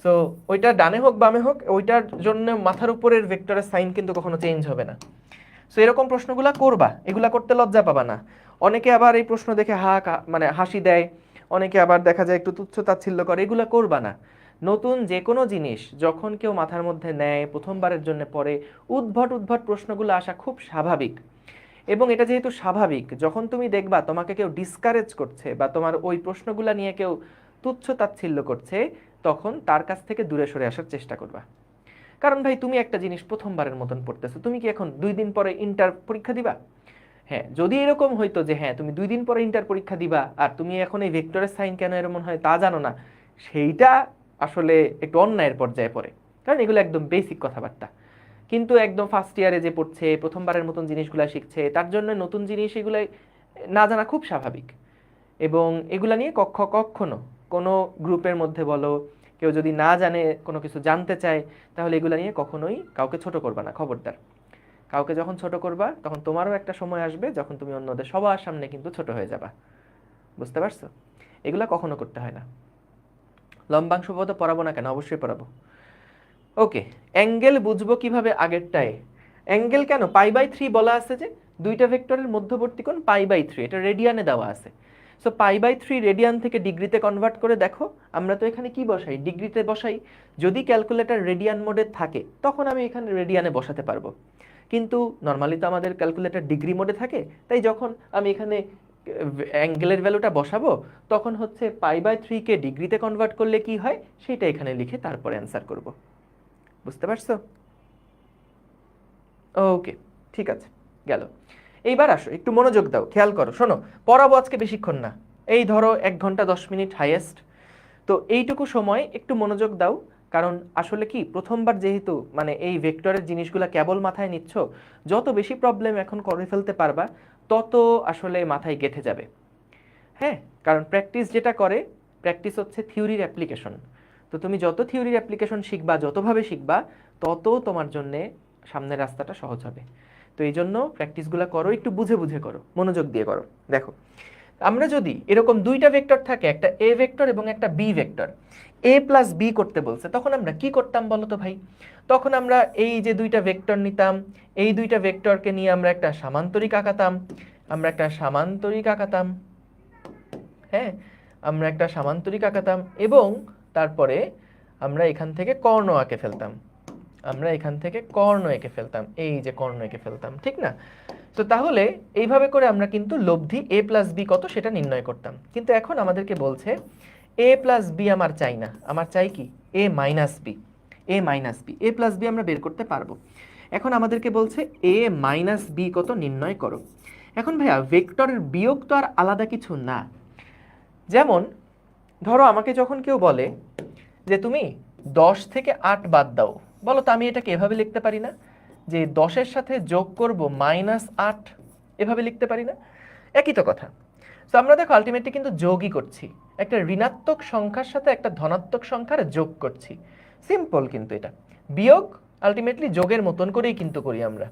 সো ওইটা ডানে হোক বামে হোক ওইটার জন্য মাথার উপরের ভেক্টরের সাইন কিন্তু কখনো চেঞ্জ হবে না। সো এরকম প্রশ্নগুলো করবা, এগুলা করতে লজ্জা পাবা না। অনেকে আবার এই প্রশ্ন দেখে মানে হাসি দেয়, অনেকে আবার দেখা যায় একটু তুচ্ছ তাচ্ছিল্য করে, এগুলা করবা না। নতুন যে কোনো জিনিস যখন কেউ মাথার মধ্যে নেয়, প্রথমবারের জন্য পড়ে, উদ্ভট উদ্ভট প্রশ্নগুলো আসা খুব স্বাভাবিক। এবং এটা যেহেতু স্বাভাবিক, যখন তুমি দেখবা তোমাকে কেউ ডিসকারেজ করছে বা তোমার ওই প্রশ্নগুলো নিয়ে কেউ তুচ্ছ তাচ্ছিল্য করছে, তখন তার কাছ থেকে দূরে সরে আসার চেষ্টা করবা। কারণ ভাই তুমি একটা জিনিস প্রথমবারের মতন পড়তেছো, তুমি কি এখন 2 দিন পরে ইন্টার পরীক্ষা দিবা? হ্যাঁ, যদি এরকম হইতো যে হ্যাঁ তুমি 2 দিন পরে ইন্টার পরীক্ষা দিবা আর তুমি এখন এই ভেক্টরের সাইন কেন এরকম হয় তা জানো না, সেইটা আসলে একটু অন্যায়ের পর্যায়ে পড়ে। কারণ এগুলো একদম বেসিক কথাবার্তা। কিন্তু একদম ফার্স্ট ইয়ারে যে পড়ছে, প্রথমবারের মতন জিনিসগুলো শিখছে, তার জন্য নতুন জিনিস এগুলো না জানা খুব স্বাভাবিক। এবং এগুলা নিয়ে কখনো কোনো গ্রুপের মধ্যে বলো, কেউ যদি না জানে কোনো কিছু জানতে চায়, তাহলে এগুলা নিয়ে কখনোই কাউকে ছোট করবা না, খবরদার। কাউকে যখন ছোট করবা তখন তোমারও একটা সময় আসবে যখন তুমি অন্যদের সবার সামনে কিন্তু ছোট হয়ে যাবা। বুঝতে পারছো? এগুলা কখনো করতে হয় না। লম্বাংশ পদ পড়াবো না কেন? অবশ্যই পড়াবো। ওকে, অ্যাঙ্গেল বুঝবো কিভাবে আগেরটায়? অ্যাঙ্গেল কেন π/3 বলা আছে যে দুইটা ভেক্টরের মধ্যবর্তী কোণ π/3, এটা রেডিয়ানে দেওয়া আছে। সো π/3 রেডিয়ান থেকে ডিগ্রিতে কনভার্ট করে দেখো, আমরা তো এখানে কি বসাই? ডিগ্রিতে বসাই। যদি ক্যালকুলেটর রেডিয়ান মোডে থাকে তখন আমি এখানে রেডিয়ানে বসাতে পারবো, কিন্তু নর্মালি তো আমাদের ক্যালকুলেটর ডিগ্রি মোডে থাকে, তাই যখন আমি এখানে অ্যাঙ্গেলের ভ্যালুটা বসাবো তখন হচ্ছে π/3 কে ডিগ্রিতে কনভার্ট করলে কি হয় সেটা এখানে লিখে তারপরে অ্যান্সার করব। বুঝতে পারছো? ওকে, ঠিক আছে, গেল। এইবার আসো, একটু মনোযোগ দাও, খেয়াল করো, শোনো। পড়াবো আজকে বেশিক্ষণ না, এই ধরো 1 ঘন্টা 10 মিনিট হাইয়েস্ট। তো এইটুকু সময় একটু মনোযোগ দাও, কারণ আসলে কি প্রথমবার যেহেতু মানে এই ভেক্টরের জিনিসগুলো কেবল মাথায় নিচ্ছ, যত বেশি প্রবলেম এখন করে ফেলতে পারবা তত আসলে মাথায় গেঁথে যাবে। হ্যাঁ, কারণ প্র্যাকটিস যেটা করে, প্র্যাকটিস হচ্ছে থিওরির অ্যাপ্লিকেশন। তো তুমি যত থিওরির অ্যাপ্লিকেশন শিখবা, যতভাবে শিখবা, তত তোমার জন্যে সামনের রাস্তাটা সহজ হবে। তো এই জন্য প্র্যাকটিসগুলো করো, একটু বুঝে বুঝে করো, মনোযোগ দিয়ে করো। দেখো, আমরা যদি এরকম দুইটা ভেক্টর থাকে, একটা এ ভেক্টর এবং একটা বি ভেক্টর, এ প্লাস বি করতে বলছে, তখন আমরা কি করতাম বলো তো ভাই? তখন আমরা এই যে দুইটা ভেক্টর নিতাম, এই দুইটা ভেক্টরকে নিয়ে আমরা একটা সামান্তরিক আঁকাতাম, হ্যাঁ, আমরা একটা সামান্তরিক আঁকাতাম এবং তারপরে আমরা এখান থেকে কর্ণ এঁকে ফেলতাম, এই যে কর্ণ এঁকে ফেলতাম, ঠিক না? তো তাহলে এইভাবে করে আমরা কিন্তু লব্ধি a প্লাস বি কত সেটা নির্ণয় করতাম। কিন্তু এখন আমাদেরকে বলছে a প্লাস বি আমার চাই না, আমার চাই কি a minus b. a plus b আমরা বের করতে পারবো। এখন আমাদেরকে বলছে a মাইনাস বি কত নির্ণয় করো। এখন ভাইয়া ভেক্টরের বিয়োগ তো আর আলাদা কিছু না। যেমন ধরো আমাকে যখন কেউ বলে যে তুমি 10 থেকে 8 বাদ দাও, বলো তো আমি এটাকে এভাবে লিখতে পারি না যে 10-এর সাথে যোগ করব -8, এভাবে লিখতে পারি না? একই তো কথা। তো আমরা দেখো আলটিমেটলি কিন্তু যোগই করছি, একটা ঋণাত্মক সংখ্যার সাথে একটা ধনাত্মক সংখ্যার যোগ করছি। সিম্পল কিন্তু এটা। বিয়োগ আলটিমেটলি যোগের মতন করেই কিন্তু করি আমরা।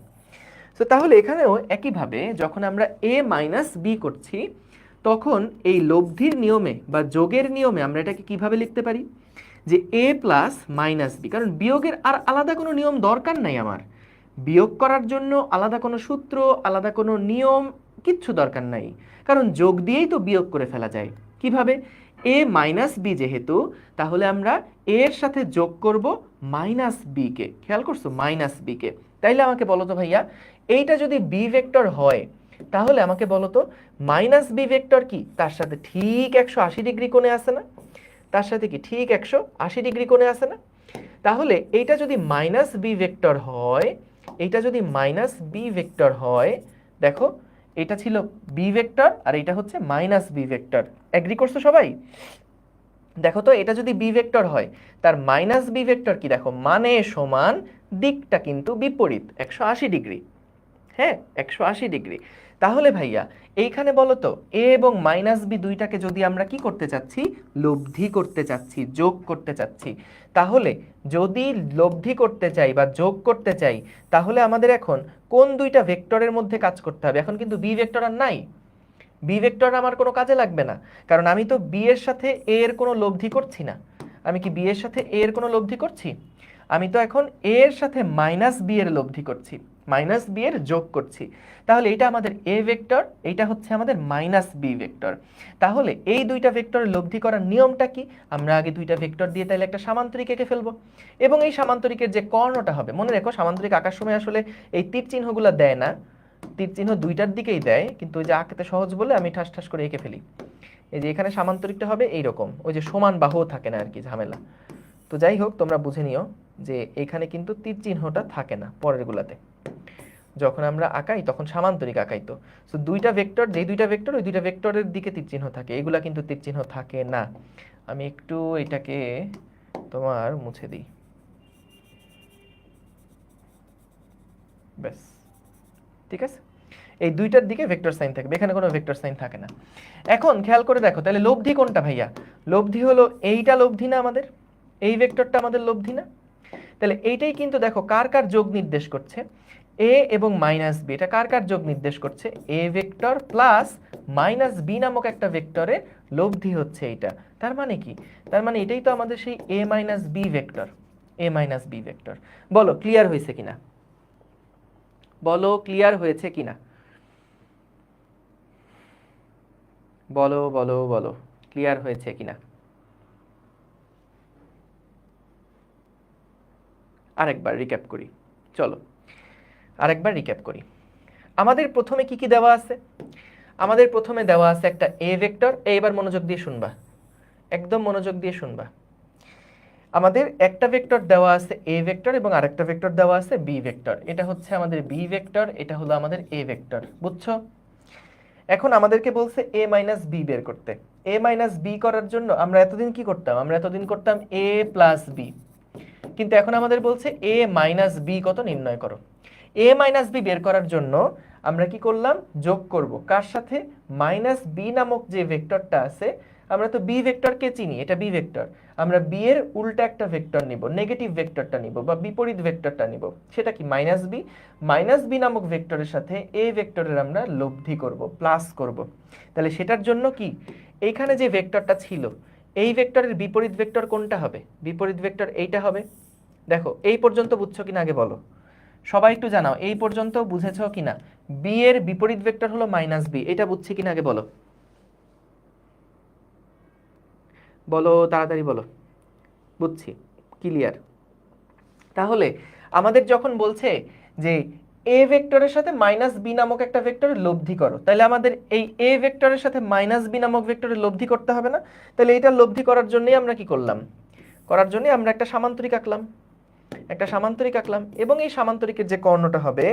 তো তাহলে এখানেও একইভাবে যখন আমরা a মাইনাস বি করছি, তখন এই লব্ধির নিয়মে বা যোগের নিয়মে আমরা এটাকে কিভাবে লিখতে পারি যে a প্লাস মাইনাস বি। কারণ বিয়োগের আর আলাদা কোনো নিয়ম দরকার নাই আমার, বিয়োগ করার জন্য আলাদা কোনো সূত্র, আলাদা কোনো নিয়ম কিচ্ছু দরকার নাই, কারণ যোগ দিয়েই তো বিয়োগ করে ফেলা যায়। কিভাবে? a মাইনাস বি যেহেতু, তাহলে আমরা a এর সাথে যোগ করব মাইনাস বি কে। খেয়াল করছো? মাইনাস বি কে। তাইলে আমাকে বলো তো ভাইয়া, এইটা যদি বি ভেক্টর হয় তাহলে আমাকে বলো তো মাইনাস বি ভেক্টর কি তার সাথে ঠিক 180 ডিগ্রি কোণে আছে না? তার সাথে কি ঠিক 180 ডিগ্রি কোণে আছে না? তাহলে এইটা যদি মাইনাস বি ভেক্টর হয়, দেখো এটা ছিল বি ভেক্টর আর এটা হচ্ছে মাইনাস বি ভেক্টর। এগ্রি করছো সবাই? দেখো তো এটা যদি বি ভেক্টর হয়, তার মাইনাস বি ভেক্টর কি দেখো, মানে সমান, দিকটা কিন্তু বিপরীত 180 ডিগ্রি। হ্যাঁ 180 ডিগ্রি। তাহলে ভাইয়া এইখানে বলো তো এ এবং মাইনাস বি দুইটাকে যদি আমরা কি করতে চাচ্ছি, লব্ধি করতে চাচ্ছি, যোগ করতে চাচ্ছি, তাহলে যদি লব্ধি করতে চাই বা যোগ করতে চাই, তাহলে আমাদের এখন কোন দুইটা ভেক্টরের মধ্যে কাজ করতে হবে? এখন কিন্তু বি ভেক্টর আর নাই, বি ভেক্টর আমার কোনো কাজে লাগবে না, কারণ আমি তো বি এর সাথে এ এর কোনো লব্ধি করছি না। আমি কি বি এর সাথে এ এর কোনো লব্ধি করছি? আমি তো এখন এ এর সাথে মাইনাস বি এর লব্ধি করছি, মাইনাস বি এর যোগ করছি। তাহলে এটা আমাদের এ ভেক্টর, এইটা হচ্ছে আমাদের মাইনাস বি ভেক্টর। তাহলে এই দুইটা ভেক্টরের লব্ধি করার নিয়মটা কি? আমরা আগে দুইটা ভেক্টর দিয়ে তাহলে একটা সামান্তরিক এঁকে ফেলবো, এবং এই সামান্তরিকের যে কর্ণটা হবে, মনে রেখো সামান্তরিক আঁকার সময় আসলে এই তীর চিহ্নগুলো দেয় না, তীর চিহ্ন দুইটার দিকেই দেয়, কিন্তু ওই যে আঁকতে সহজ বলে আমি ঠাস ঠাস করে এঁকে ফেলি। এই যে এখানে সামান্তরিকটা হবে এইরকম, ওই যে সমান বাহুও থাকে না আর কি, ঝামেলা। তো যাই হোক, তোমরা বুঝে নিও যে এখানে কিন্তু তীর চিহ্নটা থাকে না পরের গুলাতে, যখন আমরা আঁকাই তখন সামান্তরিক আঁকাই। তো সো দুইটা ভেক্টর, যেই দুইটা ভেক্টর ওই দুইটা ভেক্টরের দিকে তীর চিহ্ন থাকে, এগুলা কিন্তু তীর চিহ্ন থাকে না। আমি একটু এটাকে তোমার মুছে দিই, ব্যাস ঠিক আছে। এই দুইটার দিকে ভেক্টর সাইন থাকবে, এখানে কোনো ভেক্টর সাইন থাকে না। এখন খেয়াল করে দেখো, তাহলে লব্ধি কোনটা ভাইয়া? লব্ধি হলো এইটা লব্ধি না আমাদের, এই ভেক্টরটা আমাদের লব্ধি না? তাহলে এইটাই কিন্তু দেখো কার কার যোগ নির্দেশ করছে, এ এবং মাইনাস বি, এটা কার কার যোগ নির্দেশ করছে? A vector plus minus b নামক একটা ভেক্টরের লব্ধি হচ্ছে এইটা। তার মানে কি? তার মানে এটাই তো আমাদের সেই এ মাইনাস বি ভেক্টর, এ মাইনাস বি ভেক্টর। বলো ক্লিয়ার হয়েছে কিনা, বলো ক্লিয়ার হয়েছে কিনা, বলো বলো বলো ক্লিয়ার হয়েছে কিনা। আরেকবার রিক্যাপ করি, চলো আরেকবার রিক্যাপ করি। আমাদের প্রথমে কি কি দেওয়া আছে? আমাদের প্রথমে দেওয়া আছে একটা এ ভেক্টর। এইবার মনোযোগ দিয়ে শুনবা, একদম মনোযোগ দিয়ে শুনবা। আমাদের একটা ভেক্টর দেওয়া আছে এ ভেক্টর এবং আরেকটা ভেক্টর দেওয়া আছে বি ভেক্টর। এটা হচ্ছে আমাদের বি ভেক্টর, এটা হলো আমাদের এ ভেক্টর, বুঝছো? এখন আমাদেরকে বলছে এ মাইনাস বি বের করতে। এ মাইনাস বি করার জন্য আমরা এতদিন কি করতাম? আমরা এতদিন করতাম এ প্লাস বি, কিন্তু এখন আমাদের বলছে এ মাইনাস বি কত নির্ণয় করো। এ মাইনাস বি বের করার জন্য আমরা কি করলাম? যোগ করব কার সাথে? মাইনাস বি নামক যে ভেক্টরটা আছে, আমরা তো বি ভেক্টরকে চিনি, এটা বি ভেক্টর। আমরা বি এর উল্টা একটা ভেক্টর নিব, নেগেটিভ ভেক্টরটা নিব বা বিপরীত ভেক্টরটা নিব, সেটা কি? Minus B. মাইনাস বি নামক ভেক্টরের সাথে এ ভেক্টরের আমরা লব্ধি করব, প্লাস করব। তাহলে সেটার জন্য কি, এইখানে যে ভেক্টরটা ছিল, এই ভেক্টরের বিপরীত ভেক্টর কোনটা হবে? বিপরীত ভেক্টর এইটা হবে। দেখো এই পর্যন্ত বুঝছো কিনা আগে বলো, সবাই একটু জানাও এই পর্যন্ত বুঝেছো কিনা? বি এর বিপরীত ভেক্টর হলো মাইনাস বি, এটা বুঝছি কিনা আগে বলো, বলো তাড়াতাড়ি বলো। বুঝছি, ক্লিয়ার। তাহলে আমাদের যখন বলছে যে এ ভেক্টরের সাথে মাইনাস বি নামক একটা ভেক্টরের লব্ধি করো, তাহলে আমাদের এই এ ভেক্টরের সাথে মাইনাস বি নামক ভেক্টরের লব্ধি করতে হবে না? তাহলে এইটা লব্ধি করার জন্যই আমরা কি করলাম? করার জন্যই আমরা একটা সামান্তরিক আঁকলাম, একটা সামান্তরিক আঁকলাম। এবং এই সামান্তরিকের যে কর্ণটা হবে,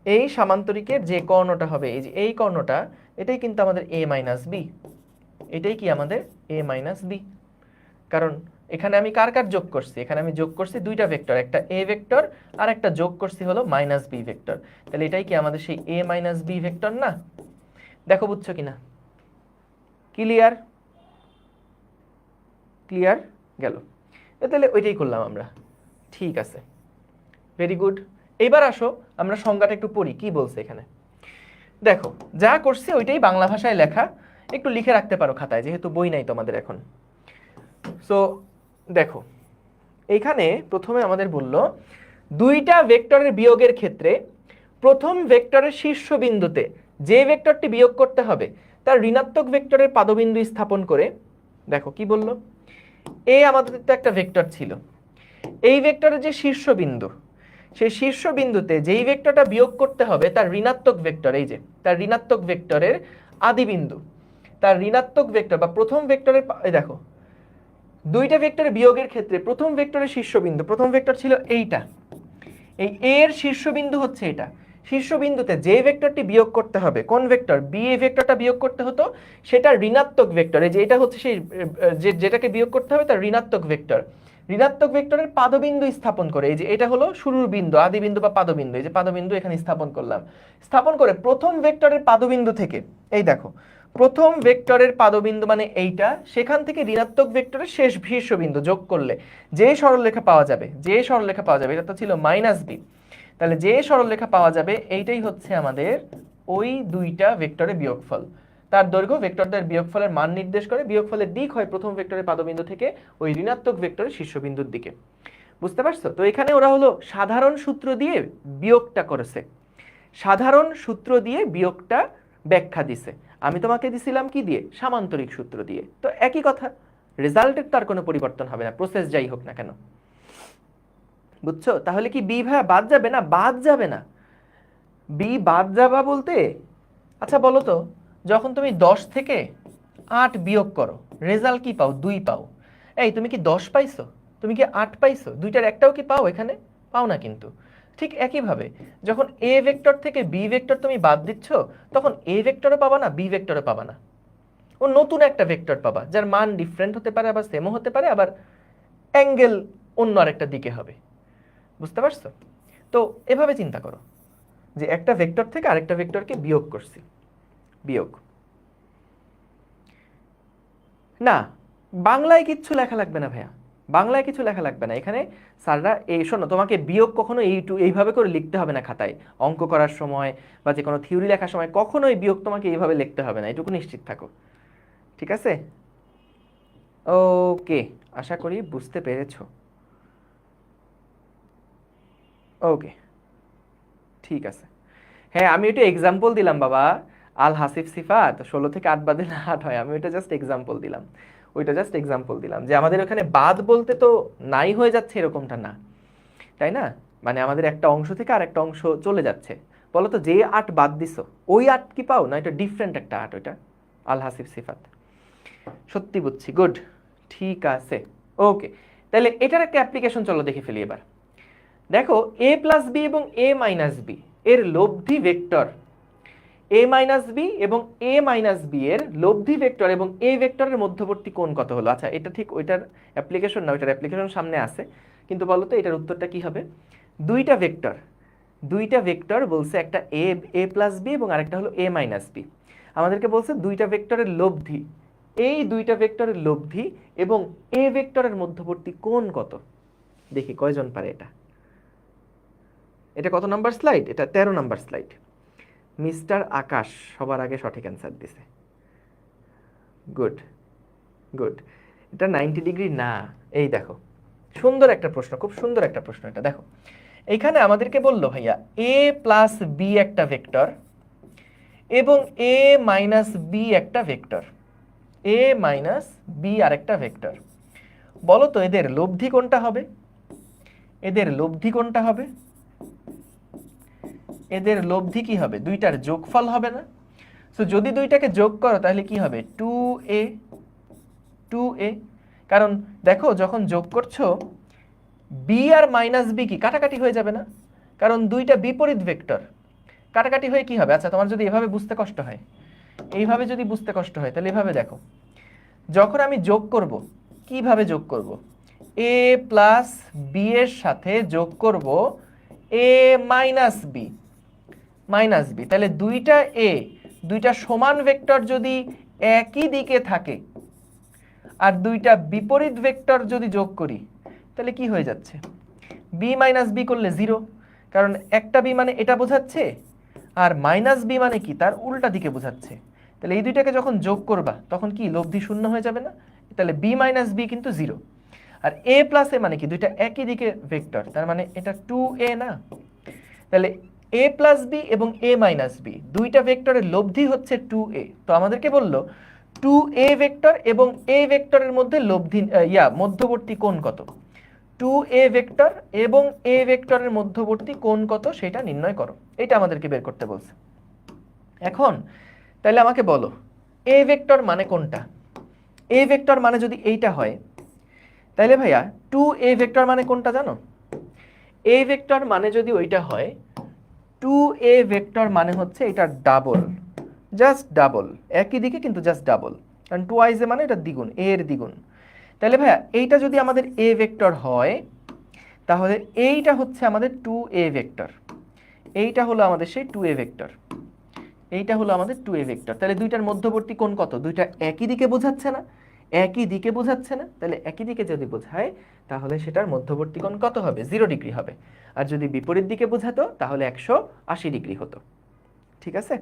এই সামান্তরিকের যে কর্ণটা হবে, এই যে এই কর্ণটা, এটাই কিন্তু আমাদের এ মাইনাস বি, এটাই কি আমাদের এ মাইনাস বি। কারণ এখানে আমি কার কার যোগ করছি? এখানে আমি যোগ করছি দুইটা ভেক্টর, একটা এ ভেক্টর আর একটা যোগ করছি হলো মাইনাস বি ভেক্টর। তাহলে এটাই কি আমাদের সেই এ মাইনাস বি ভেক্টর না? দেখো বুঝছো কিনা, ক্লিয়ার? ক্লিয়ার গেল? তাহলে ওইটাই করলাম আমরা, ঠিক আছে, ভেরি গুড। এইবার আসো আমরা সংজ্ঞাটা একটু পড়ি, কি বলছে এখানে। দেখো যা করছি ওইটাই বাংলা ভাষায় লেখা, একটু লিখে রাখতে পারো খাতায়, যেহেতু বই নাই তোমাদের এখন। সো দেখো এইখানে প্রথমে আমাদের বলল দুইটা ভেক্টরের বিয়োগের ক্ষেত্রে প্রথম ভেক্টরের শীর্ষবিন্দুতে যে ভেক্টরটি বিয়োগ করতে হবে তার ঋণাত্মক ভেক্টরের পাদবিন্দু স্থাপন করে, দেখো কি বলল, এ আমাদের তো একটা ভেক্টর ছিল, এই ভেক্টরের যে শীর্ষবিন্দু, সেই শীর্ষবিন্দুতে যেই ভেক্টরটা বিয়োগ করতে হবে তার ঋণাত্মক ভেক্টর, এই যে তার ঋণাত্মক ভেক্টরের আদিবিন্দু, তার ঋণাত্মক ভেক্টর বা প্রথম ভেক্টরের, দেখো দুইটা ভেক্টরের বিয়োগের ক্ষেত্রে প্রথম ভেক্টরের শীর্ষবিন্দু, প্রথম ভেক্টর ছিল এইটা, এই এর শীর্ষবিন্দু হচ্ছে এটা, শীর্ষবিন্দুতে যে ভেক্টরটি বিয়োগ করতে হবে, কোন ভেক্টর? বি এ ভেক্টরটা বিয়োগ করতে হতো, সেটা ঋণাত্মক ভেক্টর, এই যে এটা হচ্ছে সেই যেটাকে বিয়োগ করতে হবে তার ঋণাত্মক ভেক্টর, ঋণাত্মক ভেক্টরের পাদবিন্দু স্থাপন করে, এই যে এটা হলো শুরুর বিন্দু, আদি বিন্দু বা পাদবিন্দু, এই যে পাদবিন্দু এখানে স্থাপন করলাম, স্থাপন করে প্রথম ভেক্টরের পাদবিন্দু থেকে, এই দেখো প্রথম ভেক্টরের পাদবিন্দু মানে এইটা, সেখান থেকে ঋণাত্মক ভেক্টরের শেষ শীর্ষবিন্দু যোগ করলে যে সরলরেখা পাওয়া যাবে, যে সরলরেখা পাওয়া যাবে, এটা তো ছিল মাইনাস বি, তাহলে যে সরলরেখা পাওয়া যাবে এইটাই হচ্ছে আমাদের ওই দুইটা ভেক্টরের বিয়োগফল। তার দৈর্ঘ্য ভেক্টরদের বিয়োগফলের মান নির্দেশ করে, বিয়োগফলের দিক হয় প্রথম ভেক্টরের পাদবিন্দু থেকে ওই ঋণাত্মক ভেক্টরের শীর্ষবিন্দুর দিকে। বুঝতে পারছো? তো এখানে ওরা হলো সাধারণ সূত্র দিয়ে বিয়োগটা করেছে, সাধারণ সূত্র দিয়ে বিয়োগটা ব্যাখ্যা দিছে। আমি তোমাকে দিছিলাম কি দিয়ে? সামান্তরিক সূত্র দিয়ে। তো একই কথা, রেজাল্টের তার কোনো পরিবর্তন হবে না, প্রসেস যাই হোক না কেন। বুঝছো? তাহলে কি বি ভাইয়া বাদ যাবে? না, বাদ যাবে না। বি বাদ যাবা বলতে, আচ্ছা বলো তো, যখন তুমি 10 থেকে 8 বিয়োগ করো রেজাল্ট কি পাও? 2 পাও। এই তুমি কি 10 পাইছো? তুমি কি 8 পাইছো? দুইটার একটাও কি পাও এখানে? পাও না কিন্তু। ঠিক একইভাবে যখন এ ভেক্টর থেকে বি ভেক্টর তুমি বাদ দিচ্ছ, তখন এ ভেক্টরও পাবা না, বি ভেক্টরও পাবা না, ও নতুন একটা ভেক্টর পাবা যার মান ডিফারেন্ট হতে পারে, আবার সেমও হতে পারে, আবার অ্যাঙ্গেল অন্য আরেকটা দিকে হবে। বুঝতে পারছো? তো এভাবে চিন্তা করো যে একটা ভেক্টর থেকে আরেকটা ভেক্টরকে বিয়োগ করছি, বিয়োগ। না, বাংলায় কিচ্ছু লেখা লাগবে না ভাইয়া, বাংলায় কিছু লেখা লাগবে না এখানে। স্যাররা এই শোনো, তোমাকে বিয়োগ কখনো এইভাবে করে লিখতে হবে না খাতায়, অঙ্ক করার সময় বা যে কোনো থিওরি লেখার সময় কখনোই বিয়োগ তোমাকে এইভাবে লিখতে হবে না, এটুকু নিশ্চিত থাকো। ঠিক আছে? ওকে, আশা করি বুঝতে পেরেছো। ওকে, ঠিক আছে। হ্যাঁ, আমি একটু এক্সাম্পল দিলাম বাবা। আল হাসিফ সিফাত 16 থেকে 8 বাদে না 8 হয়, আমি ওইটা জাস্ট এক্সাম্পল দিলাম, ওইটা জাস্ট এক্সাম্পল দিলাম যে আমাদের ওখানে বাদ বলতে তো নাই হয়ে যাচ্ছে এরকমটা না, তাই না? মানে আমাদের একটা অংশ থেকে আর একটা অংশ চলে যাচ্ছে। বলো তো, যে 8 বাদ দিছো ওই 8 কি পাও না এটা ডিফারেন্ট একটা 8? ওইটা আল হাসিফ সিফাত। সত্যি বুঝছি, গুড, ঠিক আছে। ওকে, তাহলে এটার একটা অ্যাপ্লিকেশন চলো দেখে ফেলি এবার। দেখো এ প্লাস বি এবং এ মাইনাস বি এর লব্ধি ভেক্টর, এ মাইনাস বি এবং এ মাইনাস বি এর লব্ধি ভেক্টর এবং এ ভেক্টরের মধ্যবর্তী কোণ কত হলো? আচ্ছা, এটা ঠিক ওইটার অ্যাপ্লিকেশন না, ওইটার অ্যাপ্লিকেশন সামনে আছে, কিন্তু বলো তো এটার উত্তরটা কি হবে? দুইটা ভেক্টর, দুইটা ভেক্টর বলছে, একটা এ এ প্লাস বি এবং আরেকটা হলো এ মাইনাস বি। আমাদেরকে বলছে দুইটা ভেক্টরের লব্ধি, এই দুইটা ভেক্টরের লব্ধি এবং এ ভেক্টরের মধ্যবর্তী কোণ কত? দেখি কয়জন পারে এটা। এটা কত নাম্বার স্লাইড? এটা 13 নাম্বার স্লাইড। মিস্টার আকাশ সবার আগে সঠিক অ্যান্সার দিছে, গুড গুড। এটা 90 ডিগ্রি না। এই দেখো, সুন্দর একটা প্রশ্ন, খুব সুন্দর একটা প্রশ্ন এটা। দেখো এইখানে আমাদেরকে বললো ভাইয়া এ প্লাস বি একটা ভেক্টর এবং এ মাইনাস বি একটা ভেক্টর, এ মাইনাস বি আরেকটা ভেক্টর। বলো তো এদের লব্ধি কোনটা হবে? এদের লব্ধি কোনটা হবে? এদের লব্ধি কি হবে? দুইটার যোগফল হবে না? সো যদি দুইটাকে যোগ করো তাহলে কি হবে? 2a, 2a। কারণ দেখো যখন যোগ করছো বি আর মাইনাস বি কি কাটাকাটি হয়ে যাবে না? কারণ দুইটা বিপরীত ভেক্টর, কাটাকাটি হয়ে কি হবে? আচ্ছা, তোমার যদি এভাবে বুঝতে কষ্ট হয়, এইভাবে যদি বুঝতে কষ্ট হয় তাহলে এভাবে দেখো, যখন আমি যোগ করব, কিভাবে যোগ করব? এ প্লাস বি এর সাথে যোগ করব এ মাইনাস বি, মাইনাস বি। তাহলে দুইটা এ, দুইটা সমান ভেক্টর যদি একই দিকে থাকে আর দুইটা বিপরীত ভেক্টর যদি যোগ করি তাহলে কি হয়ে যাচ্ছে? বি মাইনাস বি করলে 0, কারণ একটা বি মানে এটা বোঝাচ্ছে আর মাইনাস বি মানে কি তার উল্টা দিকে বোঝাচ্ছে। তাহলে এই দুইটাকে যখন যোগ করবা তখন কি লব্ধি শূন্য হয়ে যাবে না? তাহলে বি মাইনাস বি কিন্তু 0। আর এ প্লাস এ মানে কি দুইটা একই দিকে ভেক্টর, তার মানে এটা 2a না? তাহলে এ প্লাস বি এবং এ মাইনাস বি দুইটা ভেক্টরের লব্ধি হচ্ছে 2a। তো আমাদেরকে বললো 2a ভেক্টর এবং a ভেক্টরের মধ্যে লব্ধি মধ্যবর্তী কোণ কত? 2a ভেক্টর এবং a ভেক্টরের মধ্যবর্তী কোণ কত সেটা নির্ণয় করো, এটা আমাদেরকে বের করতে বলছে। এখন তাহলে আমাকে বলো a ভেক্টর মানে কোনটা? a ভেক্টর মানে যদি এইটা হয় তাহলে ভাইয়া 2a ভেক্টর মানে কোনটা জানো? a ভেক্টর মানে যদি ওইটা হয়, 2a ভেক্টর মানে হচ্ছে এটা ডাবল, জাস্ট ডাবল, একই দিকে কিন্তু জাস্ট ডাবল, কারণ 2 মানে এটা দ্বিগুণ, a এর দ্বিগুণ। তাহলে ভাইয়া এইটা যদি আমাদের এ ভেক্টর হয়, তাহলে এইটা হচ্ছে আমাদের 2a ভেক্টর, এইটা হলো আমাদের সেই 2a ভেক্টর, এইটা হলো আমাদের 2a ভেক্টর। তাহলে দুইটার মধ্যবর্তী কোণ কত? দুইটা একই দিকে বোঝাচ্ছে না? একই দিকে বোঝাচ্ছে না? তাহলে একই দিকে যদি বোঝায় তাহলে সেটার মধ্যবর্তী কোণ কত হবে? 0 ডিগ্রি হবে। আর যদি বিপরীত দিকে বোঝাতো তাহলে 180 ডিগ্রি হতো। ঠিক আছে?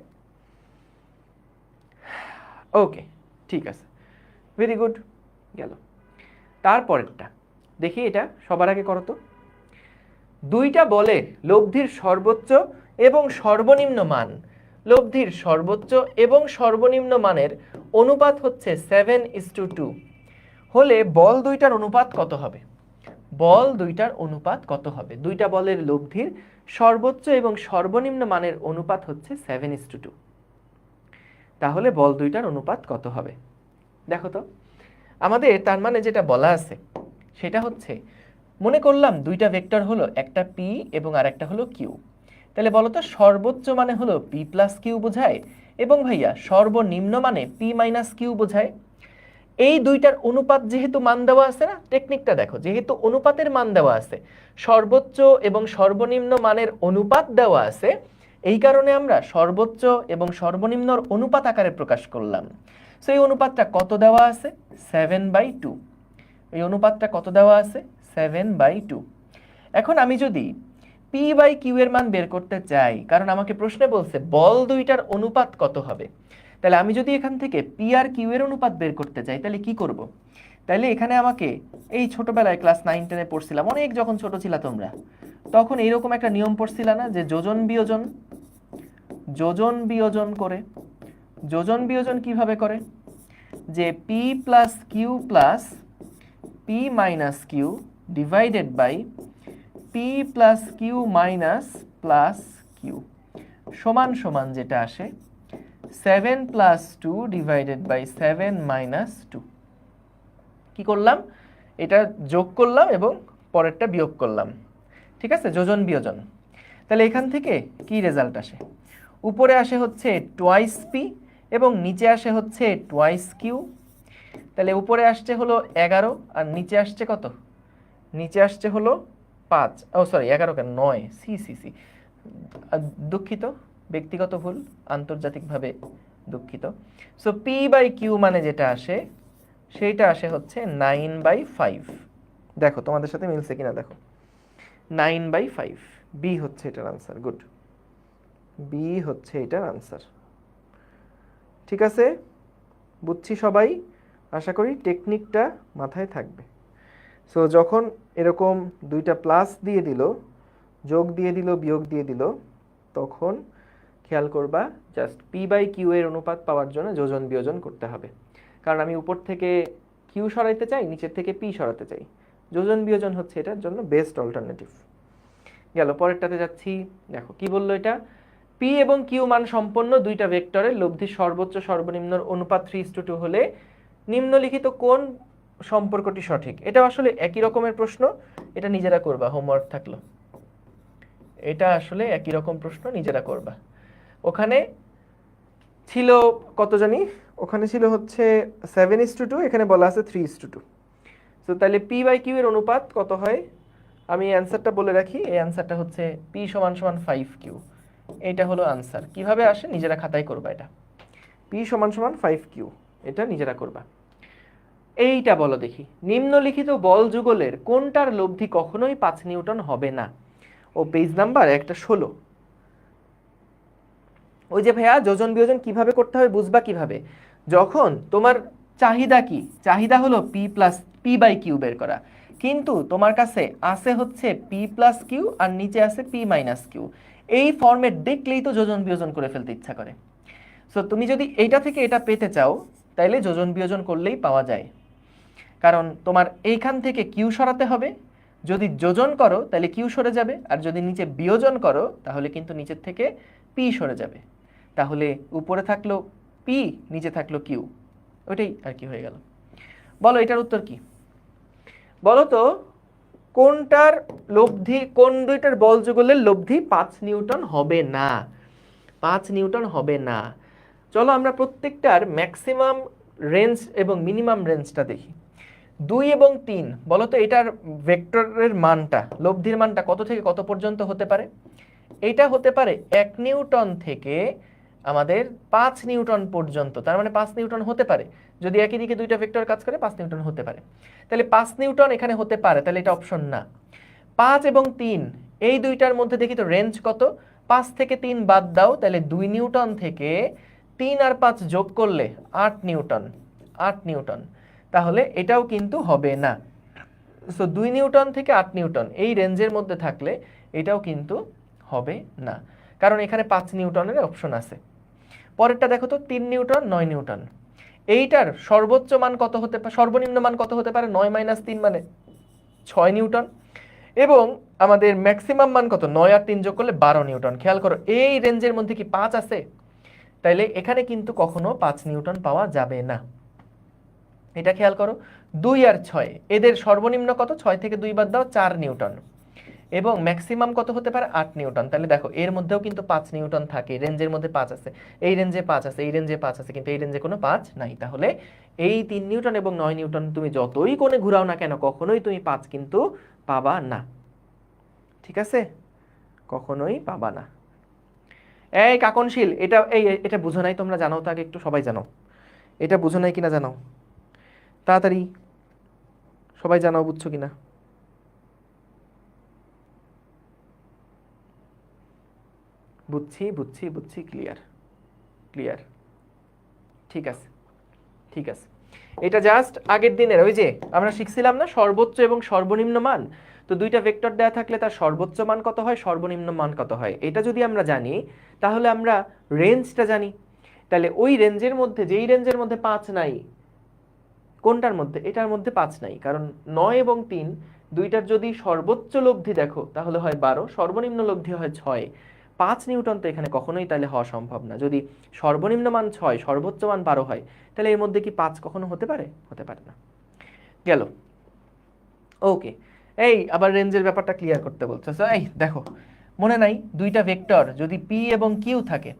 ওকে, ঠিক আছে, ভেরি গুড, গেল। তারপরেরটা দেখি, এটা সবার আগে করো তো। দুইটা বলের লব্ধির সর্বোচ্চ এবং সর্বনিম্ন মান, লব্ধির সর্বোচ্চ এবং সর্বনিম্ন মানের অনুপাত হচ্ছে 7:2 হলে বল দুইটার অনুপাত কত হবে? বল দুইটার অনুপাত কত হবে? দুইটা বলের লব্ধির সর্বোচ্চ এবং সর্বনিম্ন মানের অনুপাত হচ্ছে 7:2, তাহলে বল দুইটার অনুপাত কত হবে? দেখো তো, আমাদের তার মানে যেটা বলা আছে সেটা হচ্ছে, মনে করলাম দুইটা ভেক্টর হলো, একটা পি এবং আরেকটা হলো কিউ। তাহলে বলো তো, সর্বোচ্চ মানে হলো পি প্লাস কিউ বোঝায়, এবং ভাইয়া সর্বনিম্ন মানে পি মাইনাস কিউ বোঝায়। এই দুইটার অনুপাত যেহেতু মান দেওয়া আছে না, টেকনিকটা দেখো, যেহেতু অনুপাতের মান দেওয়া আছে, সর্বোচ্চ এবং সর্বনিম্ন মানের অনুপাত দেওয়া আছে, এই কারণে আমরা সর্বোচ্চ এবং সর্বনিম্নর অনুপাত আকারে প্রকাশ করলাম। সো এই অনুপাতটা কত দেওয়া আছে? 7/2। এই অনুপাতটা কত দেওয়া আছে? 7/2। এখন আমি যদি পি বাই কিউ এর মান বের করতে চাই, কারণ আমাকে প্রশ্নে বলছে বল দুইটার অনুপাত কত হবে, তাহলে আমি যদি এখান থেকে পি আর কিউ এর অনুপাত বের করতে চাই তাহলে কি করব? তাহলে এখানে আমাকে, এই ছোটবেলায় ক্লাস 9-10-এ পড়ছিলাম, অনেক যখন ছোট ছিলা তোমরা, তখন এইরকম একটা নিয়ম পড়ছিলা না, যে যোজন বিয়োজন, যোজন বিয়োজন করে, যোজন বিয়োজন কিভাবে করে, যে p plus q plus p minus q divided by p plus q minus plus q সমান সমান যেটা আসে 7+2 ডিভাইডেড বাই 7-2। কি করলাম? এটা যোগ করলাম এবং পরেরটা বিয়োগ করলাম। ঠিক আছে, যোজন বিয়োজন। তাহলে এখান থেকে কি রেজাল্ট আসে? উপরে আসে হচ্ছে টোয়াইস পি এবং নিচে আসে হচ্ছে টোয়াইস কিউ। তাহলে উপরে আসছে হলো 11 আর নিচে আসছে কত? নিচে আসছে হলো 5, ও সরি 11 কেন, 9, সি দুঃখিত, ব্যক্তিগত ভুল, আন্তর্জাতিকভাবে দুঃখিত। সো পি বাই কিউ মানে যেটা আসে সেইটা আসে হচ্ছে 9/5। দেখো তোমাদের সাথে মিলছে কিনা দেখো, 9/5, বি হচ্ছে এটার আনসার। গুড, বি হচ্ছে এটার আনসার। ঠিক আছে, বুঝছি সবাই, আশা করি টেকনিকটা মাথায় থাকবে। সো যখন এরকম দুইটা প্লাস দিয়ে দিল, যোগ দিয়ে দিল, বিয়োগ দিয়ে দিল, তখন খেয়াল করবা জাস্ট পি বাই কিউ এর অনুপাত পাওয়ার জন্য যোজন বিয়োজন করতে হবে। কারণ আমি উপর থেকে কিউ সরাইতে চাই, নিচের থেকে পি সরাতে চাই, যোজন বিয়োজন হচ্ছে এটার জন্য বেস্ট অল্টারনেটিভ। গেল, পরেরটাতে যাচ্ছি। দেখো কি বললো এটা, পি এবং কিউ মান সম্পন্ন দুইটা ভেক্টরের লব্ধির সর্বোচ্চ সর্বনিম্ন অনুপাত 3:2 হলে নিম্নলিখিত কোন সম্পর্কটি সঠিক? এটা আসলে একই রকমের প্রশ্ন, এটা নিজেরা করবা, হোমওয়ার্ক থাকলো। এটা আসলে একই রকম প্রশ্ন, নিজেরা করবা। ওখানে ছিল কত জানি, ওখানে ছিল হচ্ছে 7:2, এখানে বলা আছে 3:2। তো তাহলে পি বাই কিউ এর অনুপাত কত হয়? আমি অ্যান্সারটা বলে রাখি, এই অ্যান্সারটা হচ্ছে পি সমান সমান 5q। এইটা হলো আনসার। কিভাবে আসে নিজেরা খাতায় করবা, এটা পি সমান সমান 5q, এটা নিজেরা করবা। এইটা বলো দেখি, নিম্নলিখিত বল যুগলের কোনটার লব্ধি কখনোই 5 নিউটন হবে না? ও পেজ নাম্বার 116। ওই যে ভাইয়া যোজন বিয়োজন কিভাবে করতে হবে বুঝবা কিভাবে? যখন তোমার চাহিদা কি, চাহিদা হলো p plus p by q বের করা, কিন্তু তোমার কাছে আছে হচ্ছে পি প্লাস কিউ আর নিচে আছে পি মাইনাস কিউ, এই ফর্মেট দেখলেই তো যোজন বিয়োজন করে ফেলতে ইচ্ছা করে। সো তুমি যদি এইটা থেকে এটা পেতে চাও তাইলে যোজন বিয়োজন করলেই পাওয়া যায়, কারণ তোমার এইখান থেকে কিউ সরাতে হবে, যদি যোজন করো তাহলে কিউ সরে যাবে, আর যদি নিচে বিয়োজন করো তাহলে কিন্তু নিচের থেকে পি সরে যাবে। তাহলে উপরে থাকলো পি, নিচে থাকলো কিউ, ওইটাই আর কি হয়ে গেল। বলো এটার উত্তর কি? বলো তো, কোনটার লব্ধি, কোন দুইটার বল যুগলের লব্ধি 5 নিউটন হবে না? 5 নিউটন হবে না। চলো আমরা প্রত্যেকটার ম্যাক্সিমাম রেঞ্জ এবং মিনিমাম রেঞ্জটা দেখি। 2 এবং 3 বলো তো এটার ভেক্টরের মানটা, লব্ধির মানটা কত থেকে কত পর্যন্ত হতে পারে? এটা হতে পারে 1 নিউটন থেকে আমাদের 5 নিউটন পর্যন্ত, তার মানে 5 নিউটন হতে পারে। যদি একই দিকে দুইটা ভেক্টর কাজ করে 5 নিউটন হতে পারে। তাহলে 5 নিউটন এখানে হতে পারে, তাহলে এটা অপশন না। 5 এবং 3 এই দুইটার মধ্যে দেখি তো রেঞ্জ কত। 5 থেকে 3 বাদ দাও, তাহলে 2 নিউটন থেকে 3 আর 5 যোগ করলে 8 নিউটন, 8 নিউটন। তাহলে এটাও কিন্তু হবে না। সো 2 নিউটন থেকে 8 নিউটন এই রেঞ্জের মধ্যে থাকলে এটাও কিন্তু হবে না, কারণ এখানে 5 নিউটনের অপশন আছে। পরেরটা দেখো তো 3 নিউটন 9 নিউটন। এইটার সর্বোচ্চ মান কত হতে পারে, সর্বনিম্ন মান কত হতে পারে? 9 মাইনাস 3 মানে 6 নিউটন। এবং আমাদের ম্যাক্সিমাম মান কত? 9 আর 3 যোগ করলে 12 নিউটন। খেয়াল করো এই রেঞ্জের মধ্যে কি 5 আছে? তাইলে এখানে কিন্তু কখনো 5 নিউটন পাওয়া যাবে না। এটা খেয়াল করো। 2 আর 6 এদের সর্বনিম্ন কত? 6 থেকে 2 বাদ দাও 4 নিউটন। এবং ম্যাক্সিমাম কত হতে পারে? 8 নিউটন। তাহলে দেখো এর মধ্যেও কিন্তু 5 নিউটন থাকে, রেঞ্জের মধ্যে 5 আছে, এই রেঞ্জে 5 আছে, এই রেঞ্জে 5 আছে, কিন্তু এই রেঞ্জে কোনো 5 নাই। তাহলে এই 3 নিউটন এবং 9 নিউটন তুমি যতই কোণে ঘুরাও না কেন কখনোই তুমি 5 কিন্তু পাবা না। ঠিক আছে, কখনোই পাবা না। এই কাকনশীল, এটা বুঝো নাই তোমরা? জানাও তো আগে একটু, সবাই জানাও এটা বুঝো নাই কিনা, জানাও তাড়াতাড়ি, সবাই জানাও বুঝছো কিনা। বুঝছি বুঝছি বুঝছি, ক্লিয়ার ক্লিয়ার। ঠিক আছে ঠিক আছে। এটা জাস্ট আগের দিনের ওই যে আমরা শিখছিলাম না সর্বোচ্চ এবং সর্বনিম্ন মান। তো দুইটা ভেক্টর দেওয়া থাকলে তার সর্বোচ্চ মান কত হয়, সর্বনিম্ন মান কত হয়, এটা যদি আমরা জানি তাহলে আমরা রেঞ্জটা জানি। তাহলে ওই রেঞ্জের মধ্যে, যেই রেঞ্জের মধ্যে 5 নাই, কোনটার মধ্যে? এটার মধ্যে 5 নাই, কারণ 9 এবং 3 দুইটার যদি সর্বোচ্চ লব্ধি দেখো তাহলে হয় 12, সর্বনিম্ন লব্ধি হয় 6। 5 নিউটন তো এখানে কখনোই তাহলে হওয়া সম্ভব না। যদি সর্বনিম্ন মান 6, সর্বোচ্চ মান 12 হয়, তাহলে এর মধ্যে কি 5 কখনো হতে পারে? হতে পারে না। গেল। ওকে, এই আবার রেঞ্জের ব্যাপারটা ক্লিয়ার করতে বলছে। এই দেখো, মনে নাই দুইটা ভেক্টর যদি পি এবং কিউ থাকে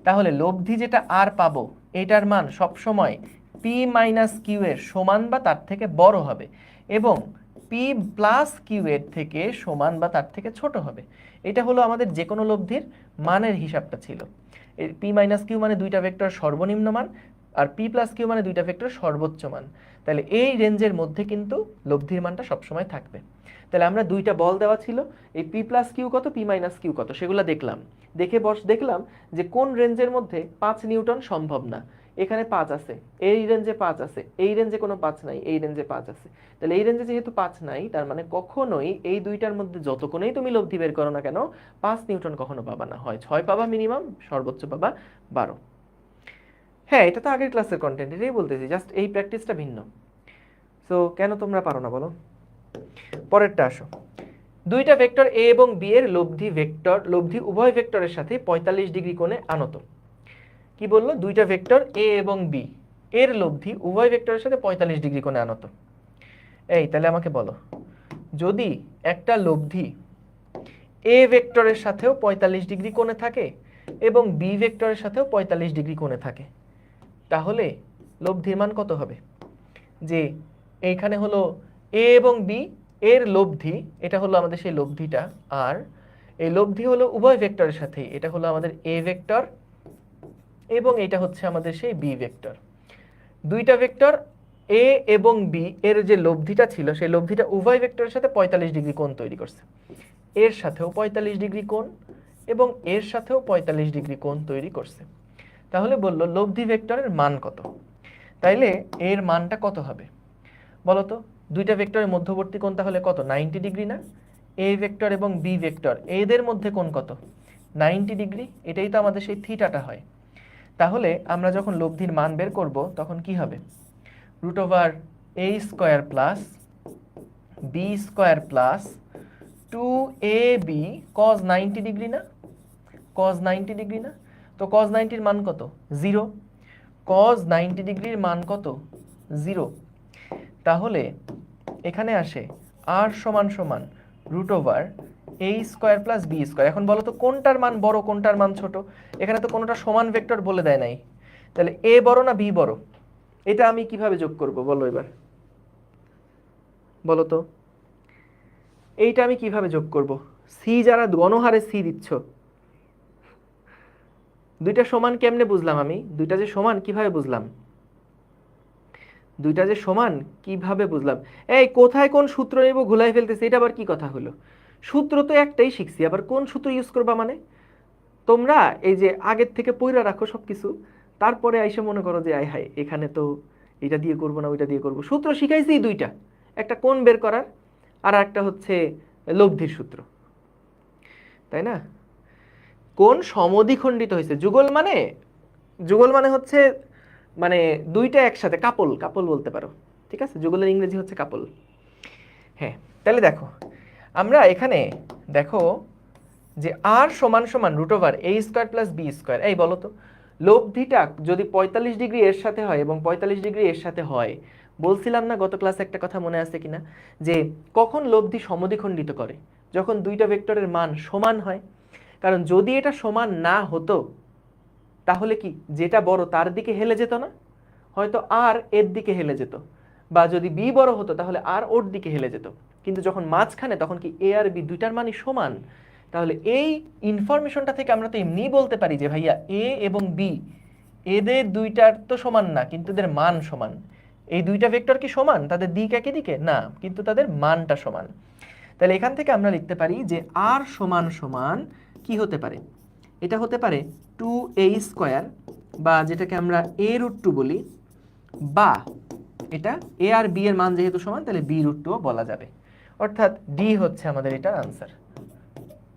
তাহলে লব্ধি যেটা আর পাবো এটার মান সবসময় পি মাইনাস কিউ এর সমান বা তার থেকে বড় হবে, এবং পি প্লাস কিউ এর থেকে সমান বা তার থেকে ছোট হবে। এটা হলো আমাদের যে কোনো লব্ধির মানের হিসাবটা ছিল। পি মাইনাস কিউ মানে দুইটা ভেক্টর সর্বনিম্ন মান, আর পি প্লাস কিউ মানে দুইটা ভেক্টর সর্বোচ্চ মান। তাহলে এই রেঞ্জের মধ্যে কিন্তু লব্ধির মানটা সবসময় থাকবে। তাহলে আমরা দুইটা বল দেওয়া ছিল, এই পি প্লাস কিউ কত, পি মাইনাস কিউ কত, সেগুলো দেখলাম। দেখলাম যে কোন রেঞ্জের মধ্যে 5 নিউটন সম্ভব না। এখানে 5 আছে, এই রেঞ্জে 5 আছে, এই রেঞ্জে কোনো 5 নাই, এই রেঞ্জে 5 আছে। তাহলে এই রেঞ্জে যেহেতু 5 নাই, তার মানে কখনোই এই দুইটার মধ্যে যত কোণেই তুমি লব্ধি বের করো না কেন 5 নিউটন কখনো পাবা না। হয় 6 পাবা মিনিমাম, সর্বোচ্চ পাবা 12। হ্যাঁ, এটা তো আগের ক্লাসের কন্টেন্ট, এটাই বলতেছি, জাস্ট এই প্র্যাকটিসটা ভিন্ন। সো কেন তোমরা পারো না বলো? পরেরটা আসো। দুইটা ভেক্টর এ এবং বি এর লব্ধি উভয় ভেক্টরের সাথে 45 ডিগ্রি কোণে আনত। কি বললো? দুইটা ভেক্টর এ এবং বি এর লব্ধি উভয় ভেক্টরের সাথে 45 ডিগ্রি কোণে আনত। এই তাহলে আমাকে বলো, যদি একটা লব্ধি এ ভেক্টরের সাথেও 45 ডিগ্রি কোণে থাকে এবং বি ভেক্টরের সাথেও 45 ডিগ্রি কোণে থাকে, তাহলে লব্ধির মান কত হবে? যে এইখানে হলো এ এবং বি এর লব্ধি, এটা হলো আমাদের সেই লব্ধিটা, আর এই লব্ধি হলো উভয় ভেক্টরের সাথে, এটা হলো আমাদের এ ভেক্টর এবং এটা হচ্ছে আমাদের সেই বি ভেক্টর। দুইটা ভেক্টর এ এবং বি এর যে লব্ধিটা ছিল সেই লব্ধিটা উভয় ভেক্টরের সাথে 45 ডিগ্রি কোণ তৈরি করছে। এর সাথেও 45 ডিগ্রি কোণ এবং এর সাথেও 45 ডিগ্রি কোণ তৈরি করছে। তাহলে বললো লব্ধি ভেক্টরের মান কত? তাইলে এর মানটা কত হবে বলো তো? দুইটা ভেক্টরের মধ্যবর্তী কোণ তাহলে কত? 90 ডিগ্রি না? এ ভেক্টর এবং বি ভেক্টর এদের মধ্যে কোণ কত? 90 ডিগ্রি। এটাই তো আমাদের সেই থিটাটা হয়। তাহলে আমরা যখন লব্ধির মান বের করব তখন কি হবে? √a square plus b square plus 2ab cos 90 degree না? cos 90 ডিগ্রি না? তো cos 90 এর মান কত? 0। cos 90 ডিগ্রির মান কত? 0। তাহলে এখানে আসে r সমান সমান √a square plus b square. এখন বলো তো কোনটার মান বড় কোনটার মান ছোট? এখানে তো কোনোটা সমান ভেক্টর বলে দেয় নাই। তাহলে a বড় না b বড়? এটা আমি কিভাবে যোগ করব বলো এবার? বলো তো এইটা আমি কিভাবে যোগ করব? সি যারা গণহারে সি দিচ্ছ, দুইটা সমান কেমনে বুঝলাম আমি? দুইটা যে সমান কিভাবে বুঝলাম? দুইটা যে সমান কিভাবে বুঝলাম? এই কোথায় কোন সূত্র নেব ঘুলাই ফেলতেছে, এটা আবার কি কথা হলো? সূত্র তো একটাই শিখছি, আবার কোন সূত্র ইউজ করবা মানে? তোমরা এই যে আগের থেকে পইরা রাখো সবকিছু, তারপরে আইসে মনে করো যে আয় হায় এখানে তো এটা দিয়ে করবো না ওইটা দিয়ে করবো। সূত্র শিখাইছি দুইটা, একটা কোণ বের করার, আর একটা হচ্ছে লব্ধির সূত্র, তাই না? কোণ সমদ্বিখণ্ডিত হয়েছে, যুগল মানে হচ্ছে মানে দুইটা একসাথে, কাপল কাপল বলতে পারো, ঠিক আছে? যুগলের ইংরেজি হচ্ছে কাপল। হ্যাঁ, তাহলে দেখো আমরা এখানে দেখো যে আর সমান সমান root over A square plus B square. এই বলো তো লব্ধিটা যদি 45 ডিগ্রি এর সাথে হয় এবং 45 ডিগ্রি এর সাথে হয়, বলছিলাম না গত ক্লাসে একটা কথা মনে আছে কিনা, যে কখন লব্ধি সমদ্বিখণ্ডিত করে? যখন দুইটা ভেক্টরের মান সমান হয়। কারণ যদি এটা সমান না হতো তাহলে কি যেটা বড় তার দিকে হেলে যেত না? হয়তো আর এর দিকে হেলে যেত, বা যদি বি বড় হতো তাহলে আর ওর দিকে হেলে যেত। কিন্তু যখন মাঝখানে, তখন কি এ আর বি দুইটার মানই সমান। তাহলে এই ইনফরমেশনটা থেকে আমরা তো এমনি বলতে পারি যে ভাইয়া এ এবং বি এদের দুইটার তো সমান না, কিন্তু এদের মান সমান। এই দুইটা ভেক্টর কি সমান? তাদের দিক একই দিকে না, কিন্তু তাদের মানটা সমান। তাহলে এখান থেকে আমরা লিখতে পারি যে আর সমান সমান কি হতে পারে? এটা হতে পারে 2a স্কোয়ার, বা যেটাকে আমরা a রুট 2 বলি, বা এটা a আর b এর মান যেহেতু সমান তাহলে b রুট 2 বলা যাবে। অর্থাৎ d হচ্ছে আমাদের এটার আনসার।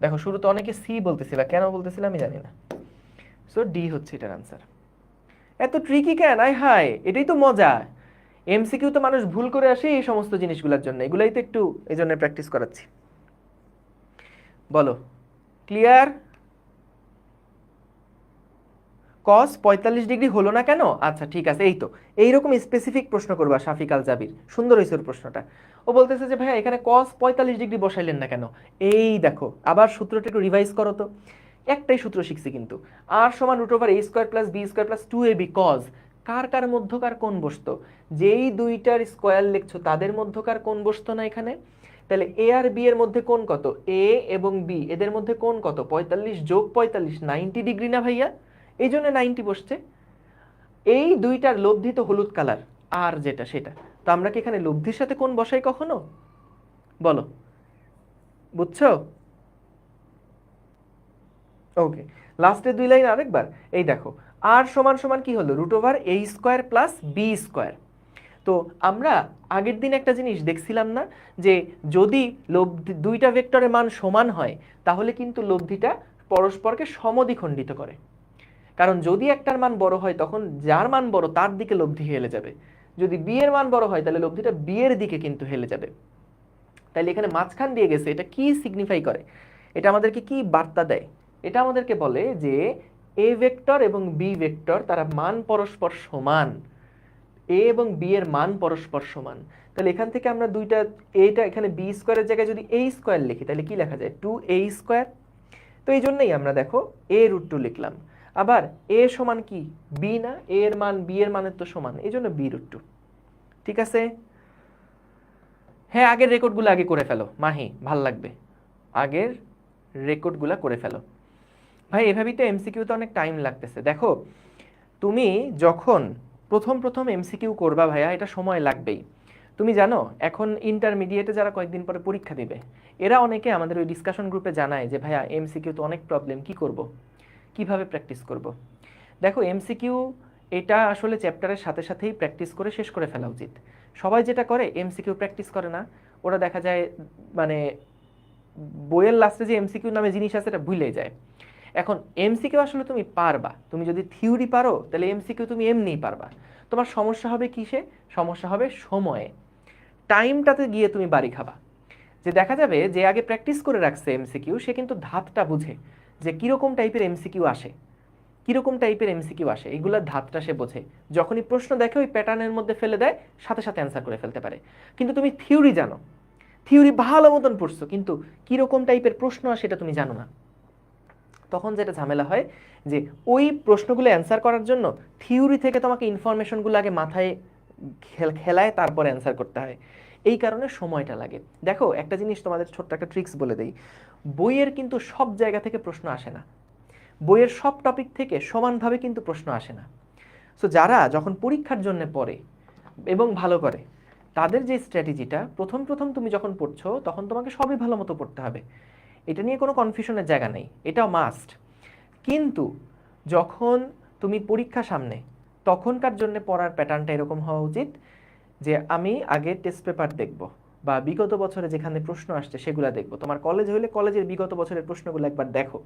দেখো শুরুতে অনেকে c বলতেছিল, কেন বলতেছিল আমি জানি না। সো d হচ্ছে এটার আনসার। এত ট্রিকি কেন? আয় হায়, এটাই তো মজা। এমসিকিউ তো মানুষ ভুল করে আসে এই সমস্ত জিনিসগুলোর জন্য, এগুলাই তো একটু এই জন্য প্র্যাকটিস করাচ্ছি। বলো ক্লিয়ার? কস 45 ডিগ্রি হলো না কেন? আচ্ছা ঠিক আছে, এই তো এইরকম স্পেসিফিক প্রশ্ন করবা শাফিক আল জাবির, সুন্দর হয়েছে ওর প্রশ্নটা। ও বলতেছে যে ভাইয়া এখানে কস 45 ডিগ্রি বসাইলেন না কেন? এই দেখো আবার সূত্রটা একটু রিভাইজ করো তো। একটাই সূত্র শিখছি কিন্তু, আর সমান root over A square plus B square plus 2ab cos কার কার মধ্যকার কোণ বসতো? যেই দুইটার স্কোয়ার লিখছো তাদের মধ্যকার কোণ বসতো না এখানে? তাহলে এ আর বি এর মধ্যে কোণ কত? এ এবং বি এদের মধ্যে কোণ কত? 45 যোগ 45 90 ডিগ্রি না ভাইয়া? এই জন্য 90 বসছে। এই দুইটার লব্ধি তো হলুদ কালার, আর যেটা সেটা তো আমরা কি এখানে লব্ধির সাথে কোণ বসাই কখনো? বলো, বুঝছো? ওকে, লাস্টের দুই লাইন আরেকবার। এই দেখো আর সমান সমান কি হলো? Root over A square plus B square. তো আমরা আগের দিন একটা জিনিস দেখছিলাম না, যে যদি লব্ধি দুইটা ভেক্টরের মান সমান হয় তাহলে কিন্তু লব্ধিটা পরস্পরকে সমদ্বিখণ্ডিত করে। কারণ যদি একটার মান বড় হয় তখন যার মান বড় তার দিকে লব্ধি হেলে যাবে, যদি বি এর মান বড় হয় তাহলে লব্ধিটা বি এর দিকে কিন্তু হেলে যাবে। তাইলে এখানে মাঝখান দিয়ে গেছে, এটা কি সিগনিফাই করে? এটা আমাদেরকে কি বার্তা দেয়? এটা আমাদেরকে বলে যে এ ভেক্টর এবং বি ভেক্টর তারা মান পরস্পর সমান, এ এবং বি এর মান পরস্পর সমান। তাহলে এখান থেকে আমরা দুইটা, এটা এখানে বি স্কোয়ারের জায়গায় যদি এ স্কোয়ার লিখি তাহলে কি লেখা যায়? 2a square. তো এই জন্যই আমরা দেখো এ রুট 2 লিখলাম। আবার এ সমান কি? বি না? এ এর মান বি এর মানের তো সমান, এই জন্য বি রুট 2। ঠিক আছে? হ্যাঁ, আগের রেকর্ডগুলো আগে করে ফেলো মাহি, ভাল লাগবে। আগের রেকর্ডগুলো করে ফেলো ভাই। এভাবেই তো এমসিকিউতে অনেক টাইম লাগতেছে। দেখো তুমি যখন প্রথম প্রথম এমসিকিউ করবা ভাইয়া, এটা সময় লাগবেই। তুমি জানো এখন ইন্টারমিডিয়েটে যারা কয়েকদিন পরে পরীক্ষা দিবে, এরা অনেকে আমাদের ওই ডিসকাশন গ্রুপে জানায় যে ভাইয়া এমসিকিউ তো অনেক প্রবলেম, কি করব, কিভাবে প্র্যাকটিস করব। দেখো এমসিকিউ এটা আসলে চ্যাপ্টারের সাথে সাথেই প্র্যাকটিস করে শেষ করে ফেলা উচিত। সবাই যেটা করে এমসিকিউ প্র্যাকটিস করে না, ওরা দেখা যায় মানে বইয়ের লাস্টে যে এমসিকিউ নামে জিনিস আছে এটা ভুলে যায়। এখন এমসিকিউ আসলে তুমি পারবা, তুমি যদি থিওরি পারো তাহলে এমসিকিউ তুমি এমনিই পারবা। তোমার সমস্যা হবে কিসে? সমস্যা হবে সময়ে, টাইমটাতে গিয়ে তুমি বাড়ি খাবা। যে দেখা যাবে যে আগে প্র্যাকটিস করে রাখছে এমসিকিউ, সে কিন্তু ধাতটা বুঝে যে কীরকম টাইপের এমসিকিউ আসে, কীরকম টাইপের এমসিকিউ আসে, এগুলোর ধাতটা সে বোঝে। যখনই প্রশ্ন দেখে ওই প্যাটার্নের মধ্যে ফেলে দেয়, সাথে সাথে অ্যান্সার করে ফেলতে পারে। কিন্তু তুমি থিওরি জানো, থিওরি ভালো মতন পড়ছো, কিন্তু কীরকম টাইপের প্রশ্ন আসে এটা তুমি জানো না। তখন যেটা ঝামেলা হয় যে ওই প্রশ্নগুলো অ্যান্সার করার জন্য থিওরি থেকে তোমাকে ইনফরমেশনগুলো আগে মাথায় খেলায় তারপর অ্যান্সার করতে হয়। এই কারণে সময়টা লাগে। দেখো একটা জিনিস তোমাদের ছোট্ট একটা ট্রিক্স বলে দেই, বইয়ের কিন্তু সব জায়গা থেকে প্রশ্ন আসে না, বইয়ের সব টপিক থেকে সমানভাবে কিন্তু প্রশ্ন আসে না। সো যারা যখন পরীক্ষার জন্য পড়ে এবং ভালো করে, তাদের যে স্ট্র্যাটেজিটা, প্রথম প্রথম তুমি যখন পড়ছো তখন তোমাকে সবই ভালো মতো পড়তে হবে, এটা নিয়ে কোনো কনফিউশনের জায়গা নেই, এটাও মাস্ট। কিন্তু যখন তুমি পরীক্ষা সামনে, তখনকার জন্য পড়ার প্যাটার্নটা এরকম হওয়া উচিত যে আমি আগে টেস্ট পেপার দেখব, বা বিগত বছরে যেখানে প্রশ্ন আসছে সেগুলো দেখব। তোমার কলেজ হলে কলেজের বিগত বছরের প্রশ্নগুলো একবার দেখো।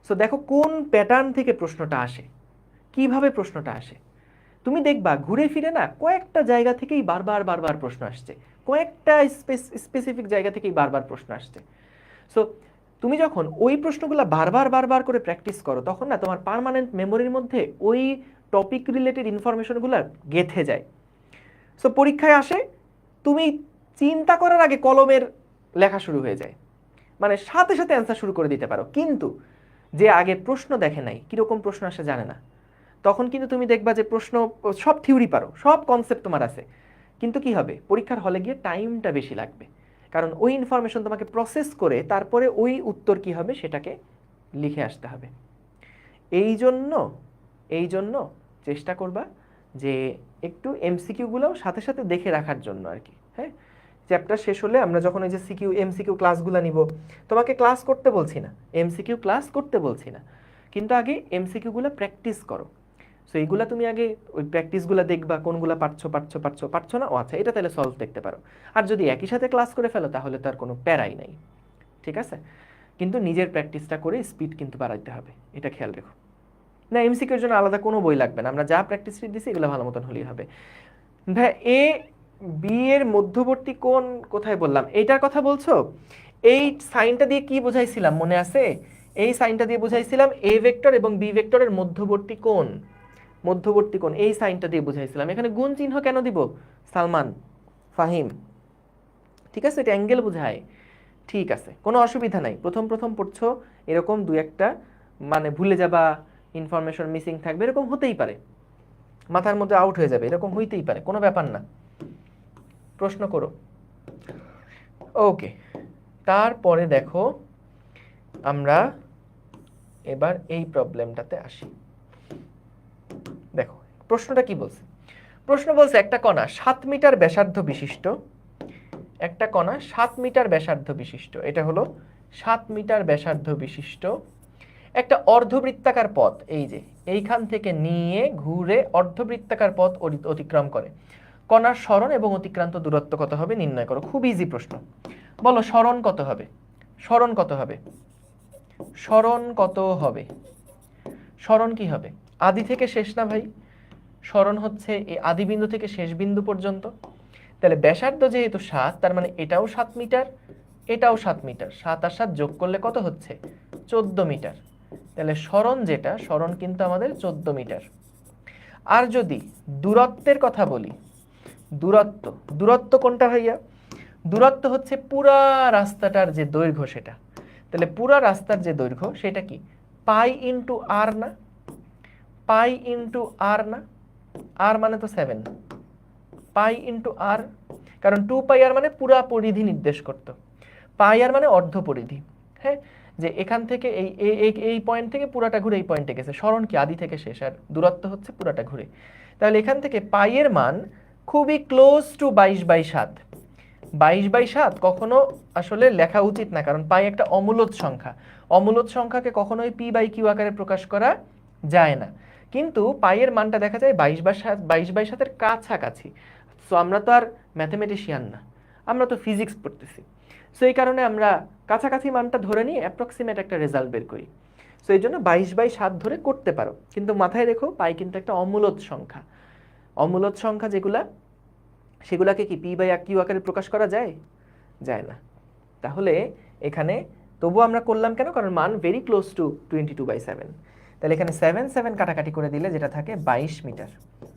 সো দেখো কোন প্যাটার্ন থেকে প্রশ্নটা আসে, কিভাবে প্রশ্নটা আসে। তুমি দেখবা ঘুরে ফিরে না কয়েকটা জায়গা থেকেই বারবার বারবার প্রশ্ন আসছে, কয়েকটা স্পেসিফিক জায়গা থেকেই বারবার প্রশ্ন আসছে। সো তুমি যখন ওই প্রশ্নগুলো বারবার বারবার করে প্র্যাকটিস করো, তখন না তোমার পার্মানেন্ট মেমোরির মধ্যে ওই টপিক রিলেটেড ইনফরমেশনগুলো গেঁথে যায়। সো পরীক্ষায় আসে, তুমি চিন্তা করার আগে কলমের লেখা শুরু হয়ে যায়, মানে সাথে সাথে অ্যান্সার শুরু করে দিতে পারো। কিন্তু যে আগে প্রশ্ন দেখে নাই, কীরকম প্রশ্ন আসে জানে না, তখন কিন্তু তুমি দেখবা যে প্রশ্ন সব থিওরি পারো, সব কনসেপ্ট তোমার আছে, কিন্তু কি হবে, পরীক্ষার হলে গিয়ে টাইমটা বেশি লাগবে, কারণ ওই ইনফরমেশন তোমাকে প্রসেস করে তারপরে ওই উত্তর কি হবে সেটাকে লিখে আসতে হবে। এই জন্য চেষ্টা করবা যে একটু এমসিকিউগুলোও সাথে সাথে দেখে রাখার জন্য আর কি। হ্যাঁ, চ্যাপ্টার শেষ হলে আমরা যখন ওই যে এমসিকিউ ক্লাসগুলো নিব, তোমাকে ক্লাস করতে বলছি না, এমসিকিউ ক্লাস করতে বলছি না, কিন্তু আগে এমসিকিউগুলো প্র্যাকটিস করো। সো এইগুলা তুমি আগে ওই প্র্যাকটিসগুলো দেখবা, কোনগুলো পারছো না, ও আচ্ছা এটা তাহলে সলভ দেখতে পারো। আর যদি একই সাথে ক্লাস করে ফেলো তাহলে তার কোনো প্যারাই নাই, ঠিক আছে? কিন্তু নিজের প্র্যাকটিসটা করে স্পিড কিন্তু বাড়াইতে হবে, এটা খেয়াল রেখো। না এমসিকিউর জন্য আলাদা কোনো বই লাগবে না, আমরা যা প্র্যাকটিস শিট দিছি এগুলো ভালো মতন হলেই হবে। ভাই এ বি এর মধ্যবর্তী কোণ কোথায় বললাম, এইটার কথা বলছো? এই সাইনটা দিয়ে কি বোঝাইছিলাম মনে আছে? এই সাইনটা দিয়ে বোঝাইছিলাম এ ভেক্টর এবং বি ভেক্টরের মধ্যবর্তী কোণ, এই সাইনটা দিয়ে বুঝাইছিলাম। এখানে গুণ চিহ্ন কেন দিব সালমান, ফাহিম? ঠিক আছে, এটা অ্যাঙ্গেল বোঝায়। ঠিক আছে, কোনো অসুবিধা নাই। প্রথম প্রথম পড়ছো, এরকম দু একটা মানে ভুলে যাবা, ইনফরমেশন মিসিং থাকবে, এরকম হতেই পারে, মাথার মধ্যে আউট হয়ে যাবে, এরকম হইতেই পারে, কোনো ব্যাপার না, প্রশ্ন করো। ওকে, তারপরে দেখো আমরা এবার এই প্রবলেমটাতে আসি। দেখো প্রশ্নটা কি বলছে, প্রশ্ন বলছে একটা কণা 7 মিটার ব্যাসার্ধ বিশিষ্ট, একটা কণা 7 মিটার ব্যাসার্ধ বিশিষ্ট, এটা হলো 7 মিটার ব্যাসার্ধ বিশিষ্ট একটা অর্ধবৃত্তাকার পথ, এই যে এইখান থেকে নিয়ে ঘুরে অর্ধবৃত্তাকার পথ অতিক্রম করে। কণার সরণ এবং অতিক্রান্ত দূরত্ব কত হবে নির্ণয় করো। খুব ইজি প্রশ্ন, বলো সরণ কত হবে? সরণ কত হবে? সরণ কত হবে? সরণ কি হবে? আদি থেকে শেষ না ভাই, সরণ হচ্ছে এই আদি বিন্দু থেকে শেষ বিন্দু পর্যন্ত। তাহলে ব্যাসার্ধ যেহেতু 7, তার মানে এটাও 7 মিটার, এটাও 7 মিটার, 7 আর 7 যোগ করলে কত হচ্ছে? 14 মিটার। তাহলে সরণ যেটা, সরণ কিন্তু আমাদের 14 মিটার। আর যদি দূরত্বের কথা বলি, দূরত্ব কোনটা ভাইয়া? দূরত্ব হচ্ছে পুরা রাস্তাটার যে দৈর্ঘ্য সেটা। তাহলে পুরা রাস্তার যে দৈর্ঘ্য সেটা কি পাই ইন্টু আর না? পাই ইন্টু আর না? আর মানে তো 7, পাই ইন্টু আর, কারণ 2 পাই আর মানে পুরা পরিধি নির্দেশ করত, পাই আর মানে অর্ধ পরিধি। হ্যাঁ, যে এখান থেকে এই পয়েন্ট থেকে পুরাটা ঘুরে এই পয়েন্টে গেছে, সরণ কি আদি থেকে শেষ, আর দূরত্ব হচ্ছে পুরাটা ঘুরে। তাহলে এখান থেকে পাই এর মান খুবই ক্লোজ টু 22/7। 22/7 কখনো আসলে লেখা উচিত না, কারণ পাই একটা অমূলদ সংখ্যা, অমূলদ সংখ্যাকে কখনোই পি বাই কিউ আকারে প্রকাশ করা যায় না। কিন্তু পাইয়ের মানটা দেখা যায় 22/7 কাছাকাছি। সো আমরা তো আর ম্যাথমেটিশিয়ান না, আমরা তো ফিজিক্স পড়তেছি। সো এই কারণে আমরা কাছাকাছি মানটা ধরে নিয়ে অ্যাপ্রক্সিমেট একটা রেজাল্ট বের করি। সো এই জন্য 22/7 ধরে করতে পারো, কিন্তু মাথায় রেখো পাই কিন্তু একটা অমূলদ সংখ্যা। অমূলদ সংখ্যা যেগুলা, সেগুলাকে কি পি বাই কিউ আকারে প্রকাশ করা যায়? যায় না। তাহলে এখানে তবু আমরা করলাম কেন? কারণ মান ভেরি ক্লোজ টু 22/7। তাহলে এখানে 7 কাটাকাটি করে দিলে যেটা থাকে 22 মিটার।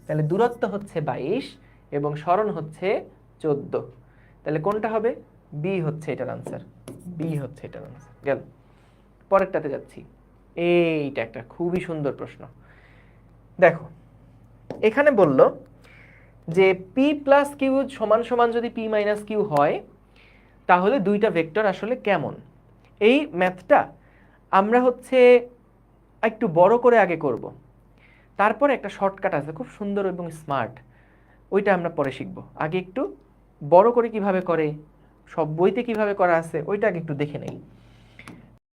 তাহলে দূরত্ব হচ্ছে 22 এবং সরণ হচ্ছে 14। তাহলে কোনটা হবে? বি হচ্ছে এটার আনসার, বি হচ্ছে এটার আনসার। গেল, পরেরটাতে যাচ্ছি। এইটা একটা খুবই সুন্দর প্রশ্ন। দেখো এখানে বলল যে পি প্লাস কিউ সমান সমান যদি পি মাইনাস কিউ হয় তাহলে দুইটা ভেক্টর আসলে কেমন। এই ম্যাথটা আমরা হচ্ছে একটু বড় করে আগে করব, তারপরে একটা শর্টকাট আছে খুব সুন্দর এবং স্মার্ট, ওইটা আমরা পরে শিখব। আগে একটু বড় করে কিভাবে করে, সব বইতে কিভাবে করা আছে ওইটা আগে একটু দেখে নেই।